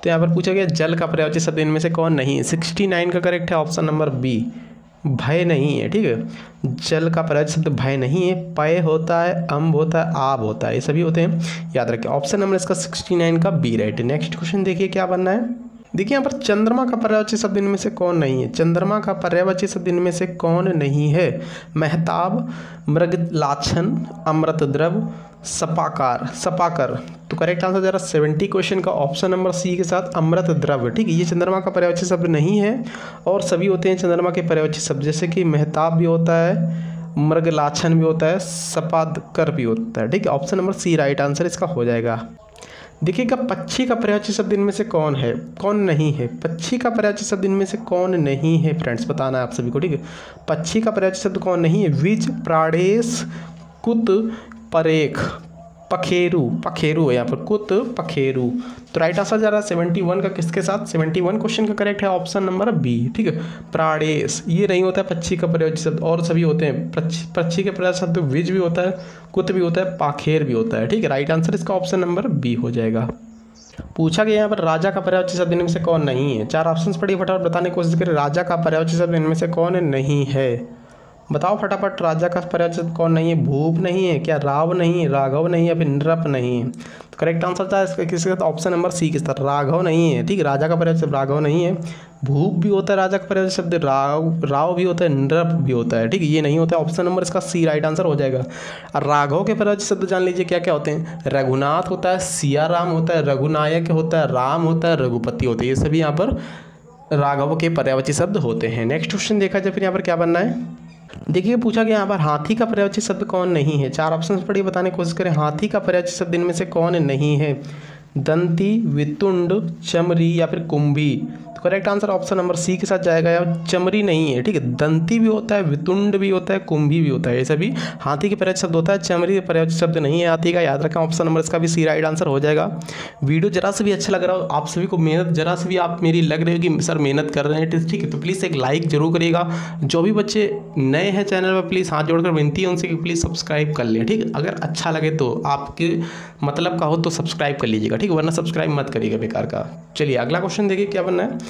तो यहाँ पर पूछा गया जल का पर्यायवाची शब्द इनमें से कौन नहीं है। 69 का करेक्ट है ऑप्शन नंबर बी, भय नहीं है, ठीक है। जल का पर्यायवाची शब्द भय नहीं है। पय होता है, अम्ब होता है, आब होता है, ये सभी होते हैं, याद रखें। ऑप्शन नंबर इसका 69 का बी राइट है। नेक्स्ट क्वेश्चन देखिए क्या बनना है। देखिए यहाँ पर चंद्रमा का पर्यायवाची शब्द इनमें से कौन नहीं है, चंद्रमा का पर्यायवाची शब्द इनमें से कौन नहीं है। महताब, मृगलाछन, अमृत द्रव, सपाकर। तो करेक्ट आंसर जरा 70 क्वेश्चन का ऑप्शन नंबर सी के साथ अमृत द्रव, ठीक है। ये चंद्रमा का पर्यायवाची शब्द नहीं है और सभी होते हैं चंद्रमा के पर्यायवाची शब्द, जैसे कि महताब भी होता है, मृगलाछन भी होता है, सपाकर भी होता है, ठीक है। Option number C right answer इसका हो जाएगा। देखिएगा पक्षी का पर्यायवाची शब्द इनमें से कौन है, कौन नहीं है। पक्षी का पर्यायवाची शब्द इनमें से कौन नहीं है फ्रेंड्स, बताना है आप सभी को, ठीक है। पक्षी का पर्यायवाची शब्द कौन नहीं है, विज, प्राणेश, कुत, परेख, पखेरु है यहाँ पर, कुत, पखेरु। तो राइट आंसर जा रहा है 71 का किसके साथ, 71 क्वेश्चन का करेक्ट है ऑप्शन नंबर बी, ठीक है। प्राणेश ये नहीं होता है पक्षी का पर्यायवाची शब्द, और सभी होते हैं। पक्षी के पर्यायवाची शब्द विज भी होता है, कुत भी होता है, पाखेर भी होता है, ठीक है। राइट आंसर इसका ऑप्शन नंबर बी हो जाएगा। पूछा गया यहाँ पर राजा का पर्यायवाची शब्द इनमें से कौन नहीं है। 4 ऑप्शंस पढ़िए, फटाफट बताने की कोशिश करें। राजा का पर्यायवाची शब्द इनमें से कौन नहीं है, बताओ फटाफट। राजा का पर्यायवाची शब्द कौन नहीं है, भूप नहीं है क्या, राव नहीं है, राघव नहीं है या फिर नृप नहीं है। तो करेक्ट आंसर था इसका किसके साथ, ऑप्शन नंबर सी के साथ, राघव नहीं है, ठीक है। राजा का पर्यायवाची शब्द राघव नहीं है। भूप भी होता है राजा का पर्यायवाची शब्द, राव भी होता है, नृप भी होता है, ठीक है। ये नहीं होता है, ऑप्शन नंबर इसका सी राइट आंसर हो जाएगा। और राघव के पर्यायवाची शब्द जान लीजिए क्या क्या होते हैं, रघुनाथ होता है, सियाराम होता है, रघुनायक होता है, राम होता है, रघुपति होते हैं, ये सभी यहाँ पर राघव के पर्यायवाची शब्द होते हैं। नेक्स्ट क्वेश्चन देखा जाए फिर यहाँ पर क्या बनना है। देखिए पूछा गया यहाँ पर हाथी का पर्यायवाची शब्द कौन नहीं है। 4 ऑप्शन पढ़िए, बताने की कोशिश करें। हाथी का पर्यायवाची शब्द इनमें से कौन नहीं है, दंती, वितुंड, चमरी या फिर कुंभी। तो correct answer option number C के साथ जाएगा। यार चमरी नहीं है, ठीक है। दंती भी होता है, वितुंड भी होता है, कुंभी भी होता है, ये सभी हाथी के पर्यायवाची शब्द होता है। चमरी पर्यायवाची शब्द नहीं है हाथी का, याद रखें। ऑप्शन नंबर इसका भी सी राइट आंसर हो जाएगा। वीडियो जरा से भी अच्छा लग रहा हो, आप सभी को मेहनत जरा से भी आप मेरी लग रही हो कि सर मेहनत कर रहे हैं, ठीक है, तो प्लीज़ एक लाइक जरूर करिएगा। जो भी बच्चे नए हैं चैनल पर, प्लीज़ हाथ जोड़कर विनती है उनसे कि प्लीज़ सब्सक्राइब कर लें, ठीक है। अगर अच्छा लगे तो आपके मतलब का हो तो सब्सक्राइब कर लीजिएगा, ठीक है, वरना सब्सक्राइब मत करिएगा बेकार का। चलिए अगला क्वेश्चन देखिए क्या बनना है।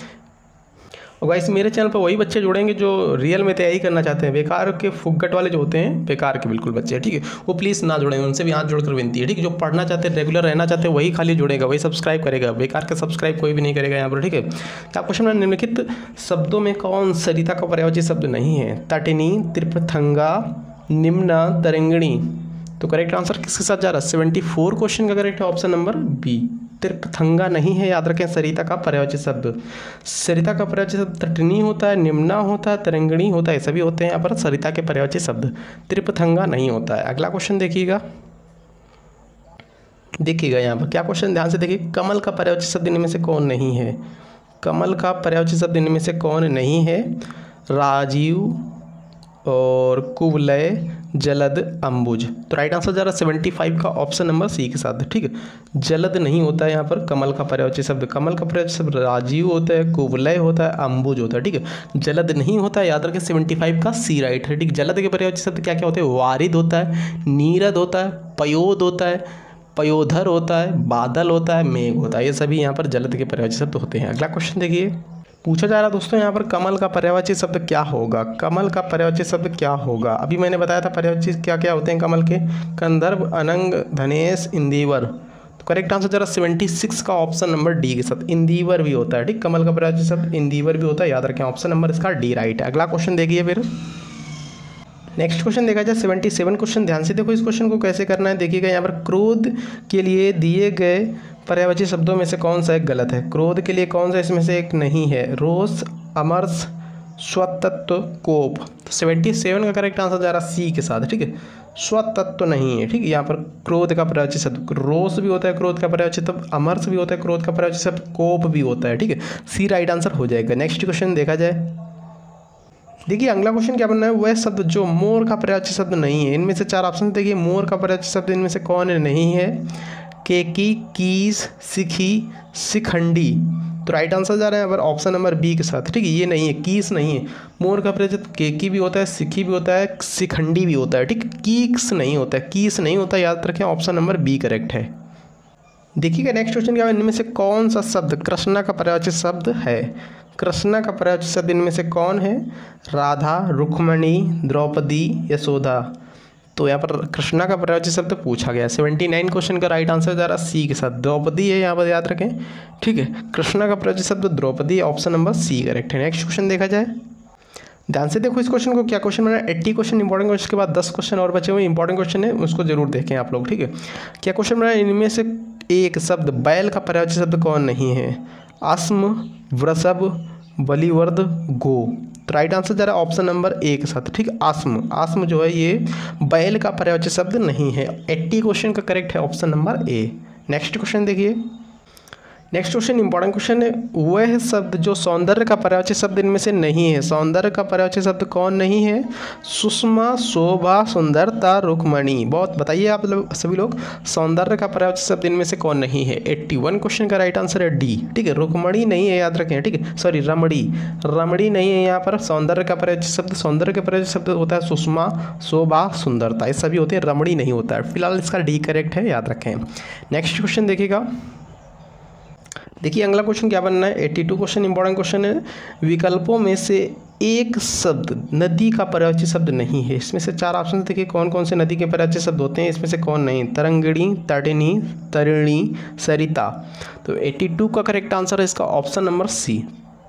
और गाइस मेरे चैनल पर वही बच्चे जुड़ेंगे जो रियल में तैयारी करना चाहते हैं। बेकार के फुग्गट वाले जो होते हैं, बेकार के बिल्कुल बच्चे, ठीक है, वो प्लीज़ ना जुड़ें, उनसे भी हाथ जोड़कर विनती है, ठीक है। जो पढ़ना चाहते हैं, रेगुलर रहना चाहते हैं, वही खाली जुड़ेगा, वही सब्सक्राइब करेगा। बेकार का सब्सक्राइब कोई भी नहीं करेगा यहाँ पर, ठीक है। क्या क्वेश्चन में निम्नलिखित शब्दों में कौन सरिता का पर्यायवाची शब्द नहीं है। तटिनी, त्रिपथंगा, निम्ना, तरंगिणी। तो करेक्ट आंसर किसके साथ जा रहा है, 74 क्वेश्चन का करेक्ट है ऑप्शन नंबर बी, त्रिपथंगा नहीं है। याद रखें सरिता का पर्यायवाची शब्द, सरिता का पर्यायवाची शब्द तटिनी होता है, निम्ना होता है, तरंगिणी होता है, सभी होते हैं यहाँ पर सरिता के पर्यायवाची शब्द, त्रिपथंगा नहीं होता है। अगला क्वेश्चन देखिएगा यहाँ पर क्या क्वेश्चन, ध्यान से देखिए। कमल का पर्यायवाची शब्द इनमें से कौन नहीं है, कमल का पर्यायवाची शब्द इनमें से कौन नहीं है। राजीव और कुवलय, जलद, अंबुज। तो राइट आंसर जा रहा है 75 का ऑप्शन नंबर सी के साथ, ठीक है। जलद नहीं होता है यहाँ पर कमल का पर्यायवाची शब्द, कमल का पर्यायवाची शब्द राजीव होता है, कुवलय होता है, अंबुज होता है, ठीक है। जलद नहीं होता है, याद रखें 75 का सी राइट है, ठीक। जलद के पर्यायवाची शब्द क्या क्या होते हैं? वारिद होता है, नीरद होता है, पयोद होता है, पयोधर होता है, बादल होता है, मेघ होता है। ये सभी यहाँ पर जलद के पर्यायवाची शब्द होते हैं। अगला क्वेश्चन देखिए, पूछा जा रहा है दोस्तों यहाँ पर कमल का पर्यायवाची शब्द क्या होगा? कमल का पर्यायवाची शब्द क्या होगा? अभी मैंने बताया था पर्यायवाची क्या क्या होते हैं कमल के, कंदर्प, अनंग, धनेश, इंदिवर। तो करेक्ट आंसर जरा 76 का ऑप्शन नंबर डी के साथ, इंदिवर भी होता है, ठीक। कमल का पर्यायवाची शब्द इंदिवर भी होता है, याद रखें ऑप्शन नंबर इसका डी राइट है। अगला क्वेश्चन देखिए फिर, नेक्स्ट क्वेश्चन देखा जाए 77 क्वेश्चन। ध्यान से देखो इस क्वेश्चन को कैसे करना है। देखिएगा यहाँ पर क्रोध के लिए दिए गए पर्यायवाची शब्दों में से कौन सा एक गलत है? क्रोध के लिए कौन सा इसमें से एक नहीं है? रोष, अमर्ष, स्वतत्व, कोप। तो 77 का करेक्ट आंसर जा रहा है सी के साथ, ठीक है। स्वतत्व नहीं है, ठीक है। यहाँ पर क्रोध का पर्यायवाची शब्द रोष भी होता है, क्रोध का पर्यायवाची शब्द अमर्ष भी होता है, क्रोध का पर्यायवाची शब्द कोप भी होता है, ठीक है। सी राइट आंसर हो जाएगा। नेक्स्ट क्वेश्चन देखा जाए, देखिए अगला क्वेश्चन क्या बनना है, वह शब्द जो मोर का पर्यायवाची शब्द नहीं है। इनमें से 4 ऑप्शन देखिए, मोर का पर्यायवाची शब्द इनमें से कौन नहीं है? केकी, कीस, सिखी, शिखंडी। तो राइट आंसर जा रहा है यहाँ पर ऑप्शन नंबर बी के साथ, ठीक है। ये नहीं है, कीस नहीं है। मोर का पर्यायवाची शब्द केकी भी होता है, सिखी भी होता है, शिखंडी भी होता है, ठीक। कीस नहीं होता है, कीस नहीं होता, याद रखें ऑप्शन नंबर बी करेक्ट है। देखिएगा नेक्स्ट क्वेश्चन क्या है, इनमें से कौन सा शब्द कृष्णा का पर्यायवाची शब्द है? कृष्णा का पर्यायवाची शब्द इनमें से कौन है? राधा, रुक्मणी, द्रौपदी, यशोदा। तो यहाँ पर कृष्णा का पर्यायवाची शब्द पूछा गया। 79 क्वेश्चन का राइट आंसर जा रहा है सी के साथ, द्रौपदी है यहाँ पर, याद रखें, ठीक है। कृष्णा का पर्यायवाची शब्द Draupadi, option number C correct है। नेक्स्ट क्वेश्चन देखा जाए, ध्यान से देखो इस क्वेश्चन को, क्या क्वेश्चन बना है? 80 क्वेश्चन इंपॉर्टेंट क्वेश्चन के बाद 10 क्वेश्चन और बचे हुए इंपॉर्टेंट क्वेश्चन है, उसको जरूर देखें आप लोग, ठीक है। क्या क्वेश्चन बना है? इनमें से एक शब्द बैल का पर्यायवाची शब्द कौन नहीं है? अस्म, वृषभ, बलिवर्द, गो। तो राइट आंसर जा रहा है ऑप्शन नंबर ए के साथ, ठीक। आस्म, आस्म जो है ये बैल का पर्यायवाची शब्द नहीं है। 80 क्वेश्चन का करेक्ट है ऑप्शन नंबर ए। नेक्स्ट क्वेश्चन देखिए, नेक्स्ट क्वेश्चन इंपॉर्टेंट क्वेश्चन है, वह शब्द जो सौंदर्य का पर्यायवाची शब्द इनमें से नहीं है। सौंदर्य का पर्यायवाची शब्द कौन नहीं है? सुषमा, शोभा, सुंदरता, रुक्मणी। बहुत बताइए आप लोग, सभी लोग, सौंदर्य का पर्यायवाची शब्द इनमें से कौन नहीं है? 81 क्वेश्चन का राइट आंसर है डी, ठीक है। रुक्मणी नहीं है, याद रखें, ठीक है। सॉरी, रमणी, रमणी नहीं है यहाँ पर। सौंदर्य का पर्यायवाची शब्द, सौंदर्य का पर्यायवाची शब्द होता है सुषमा, शोभा, सुंदरता, ये सभी होते हैं, रमणी नहीं होता है। फिलहाल इसका डी करेक्ट है, याद रखें। नेक्स्ट क्वेश्चन देखिएगा, देखिए अगला क्वेश्चन क्या बनना है। 82 क्वेश्चन इंपॉर्टेंट क्वेश्चन है, विकल्पों में से एक शब्द नदी का पर्यायवाची शब्द नहीं है। इसमें से 4 ऑप्शन देखिए, कौन कौन से नदी के पर्यायवाची शब्द होते हैं, इसमें से कौन नहीं? तरंगिणी, तटिनी, तरिणी, सरिता। तो 82 का करेक्ट आंसर है इसका ऑप्शन नंबर सी,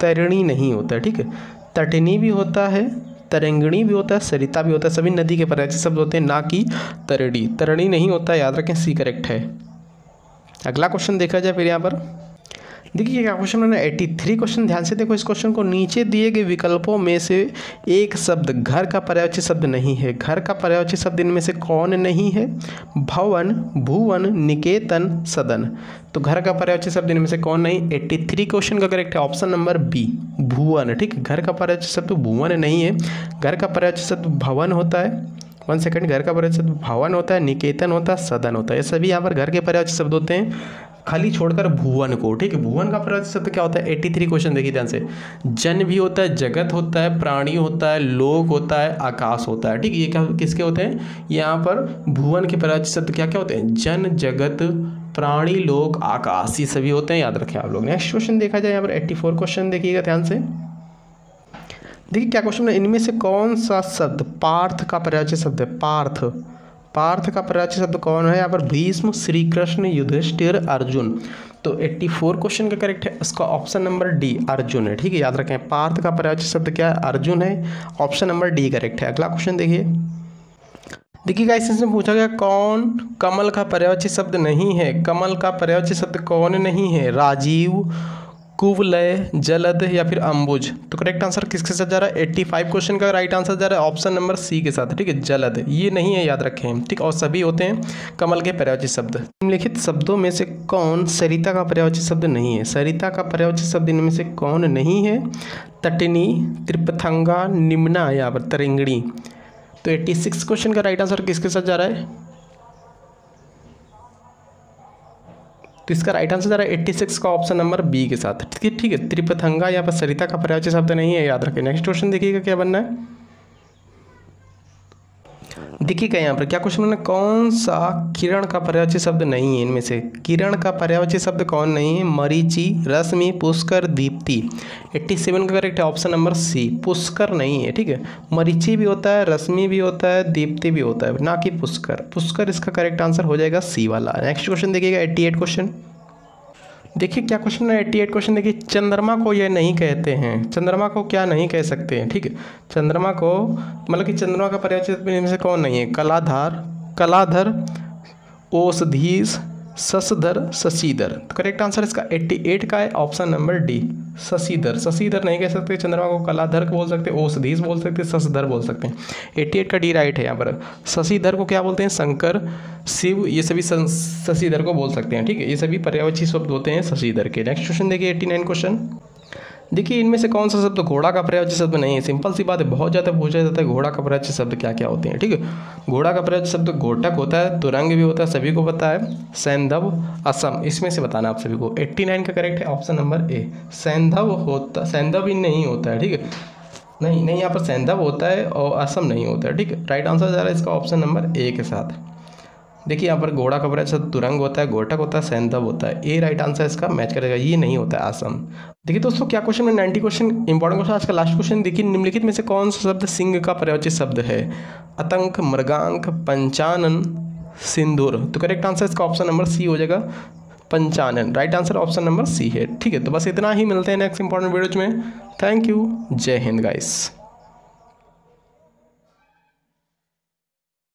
तरिणी नहीं होता है, ठीक है। तटिनी भी होता है, तरंगिणी भी होता है, सरिता भी होता है, सभी नदी के पर्यायवाची शब्द होते हैं, ना कि तरिणी। तरिणी नहीं होता है, याद रखें, सी करेक्ट है। अगला क्वेश्चन देखा जाए फिर यहाँ पर, देखिए क्या क्वेश्चन है 83 क्वेश्चन। ध्यान से देखो इस क्वेश्चन को, नीचे दिए गए विकल्पों में से एक शब्द घर का पर्यायवाची शब्द नहीं है। घर का पर्यायवाची शब्द इनमें से कौन नहीं है? भवन, भुवन, निकेतन, सदन। तो घर का पर्यायवाची शब्द इनमें से कौन नहीं? 83 क्वेश्चन का करेक्ट है ऑप्शन नंबर बी, भुवन, ठीक। घर का पर्यायवाची शब्द भुवन नहीं है। घर का पर्यायवाची शब्द भवन होता है, 1 सेकंड, घर का पर्यायवाची शब्द भवन होता है, निकेतन होता है, सदन होता है। ये सभी यहाँ पर घर के पर्यायवाची शब्द होते हैं, खाली छोड़कर भुवन को, ठीक है। भुवन का पर्यायवाची शब्द क्या होता है? 83 क्वेश्चन देखिए ध्यान से, जन भी होता है, जगत होता है, प्राणी होता है, लोक होता है, आकाश होता है, ठीक। ये क्या किसके होते हैं? यहाँ पर भुवन के पर्यायवाची शब्द क्या क्या होते हैं? जन, जगत, प्राणी, लोक, आकाश, ये सभी होते हैं, याद रखें आप लोग। नेक्स्ट क्वेश्चन देखा जाए यहाँ पर 84 क्वेश्चन देखिएगा ध्यान से, देखिए क्या क्वेश्चन है, इनमें से कौन सा शब्द पार्थ का पर्यायवाची शब्द है? पार्थ, पार्थ का पर्यायवाची शब्द कौन है यहाँ पर? भीष्म, श्री कृष्ण, युधिष्ठिर, अर्जुन। तो 84 क्वेश्चन का करेक्ट है इसका ऑप्शन नंबर डी, अर्जुन है, ठीक है। याद रखें, पार्थ का पर्यायवाची शब्द क्या है? अर्जुन है, ऑप्शन नंबर डी करेक्ट है। अगला क्वेश्चन देखिए, देखिए गाइस इसमें पूछा गया कौन कमल का पर्यायवाची शब्द नहीं है? कमल का पर्यायवाची शब्द कौन नहीं है? राजीव, कुवलय, जलद या फिर अंबुज। तो करेक्ट आंसर किसके साथ जा रहा है? 85 क्वेश्चन का राइट आंसर जा रहा है ऑप्शन नंबर सी के साथ, ठीक है। जलद ये नहीं है, याद रखें, ठीक। और सभी होते हैं कमल के पर्यायवाची शब्द। निम्नलिखित शब्दों में से कौन सरिता का पर्यायवाची शब्द नहीं है? सरिता का पर्यायवाची शब्द इनमें से कौन नहीं है? तटिनी, त्रिपथंगा, निम्ना, यहाँ पर तरंगिणी। तो 86 क्वेश्चन का राइट आंसर किसके साथ जा रहा है? तो इसका राइट आंसर जा रहा है 86 का ऑप्शन नंबर बी के साथ। ठीक है, त्रिपथंगा यहाँ पर सरिता का पर्यायवाची शब्द नहीं है, याद रखें। नेक्स्ट क्वेश्चन देखिएगा क्या बनना है। देखिएगा यहाँ पर क्या क्वेश्चन बनना है, कौन सा किरण का पर्यायवाची शब्द नहीं है? इनमें से किरण का पर्यायवाची शब्द कौन नहीं है? मरीचि, रश्मि, पुष्कर, दीप्ति। 87 का करेक्ट है ऑप्शन नंबर सी, पुष्कर नहीं है। ठीक है, मरीचि भी होता है, रश्मि भी होता है, दीप्ति भी होता है, ना कि पुष्कर। पुष्कर इसका करेक्ट आंसर हो जाएगा सी वाला। नेक्स्ट क्वेश्चन देखिएगा 88 क्वेश्चन। देखिए क्या क्वेश्चन है 88 क्वेश्चन। देखिए, चंद्रमा को यह नहीं कहते हैं। चंद्रमा को क्या नहीं कह सकते हैं? ठीक है, चंद्रमा को मतलब कि चंद्रमा का पर्यायवाची शब्द इनमें से कौन नहीं है? कलाधार, कलाधर, औषधीश, शशधर, शशिधर। तो करेक्ट आंसर इसका 88 का है option number D, Shashidhar. Shashidhar नहीं कह सकते चंद्रमा को, कलाधर को बोल सकते, औषधीश बोल सकते, शशधर बोल सकते हैं। 88 का डी राइट है यहाँ पर। शशिधर को क्या बोलते हैं? शंकर, शिव, ये सभी शशिधर को बोल सकते हैं। ठीक है, ये सभी पर्यायवाची शब्द होते हैं शशिधर के। नेक्स्ट क्वेश्चन देखिए 89 क्वेश्चन। देखिए इनमें से कौन सा शब्द घोड़ा का पर्यायवाची शब्द नहीं है? सिंपल सी बात है, बहुत ज़्यादा पूछा जाता है घोड़ा का पर्यायवाची शब्द क्या क्या होते हैं। ठीक है, घोड़ा का पर्यायवाची शब्द घोटक होता है, तुरंग भी होता है, सभी को पता है, सैंधव, असम। इसमें से बताना आप सभी को। 89 का करेक्ट है ऑप्शन नंबर ए, सैंधव होता, सैंधव ही नहीं होता है। ठीक है, नहीं नहीं, यहाँ पर सैंधव होता है और असम नहीं होता है। ठीक है, राइट आंसर जा रहा है इसका ऑप्शन नंबर ए के साथ। देखिए यहाँ पर घोड़ा का पर्यायवाची शब्द तुरंग होता है, घोटक होता है, सैंधव होता है। ए राइट आंसर इसका मैच करेगा, ये नहीं होता है असम। देखिए दोस्तों क्या क्वेश्चन है 90 क्वेश्चन इंपॉर्टेंट क्वेश्चन। आज का लास्ट क्वेश्चन देखिए, निम्नलिखित में से कौन सा शब्द सिंह का पर्यायवाची शब्द है? आतंक, मृगांक, पंचानन, सिंदूर। तो करेक्ट आंसर इसका ऑप्शन नंबर सी हो जाएगा, पंचानन। Right answer option number C है। ठीक है, तो बस इतना ही, मिलते हैं नेक्स्ट इंपॉर्टेंट वीडियो में। थैंक यू, जय हिंद गाइस।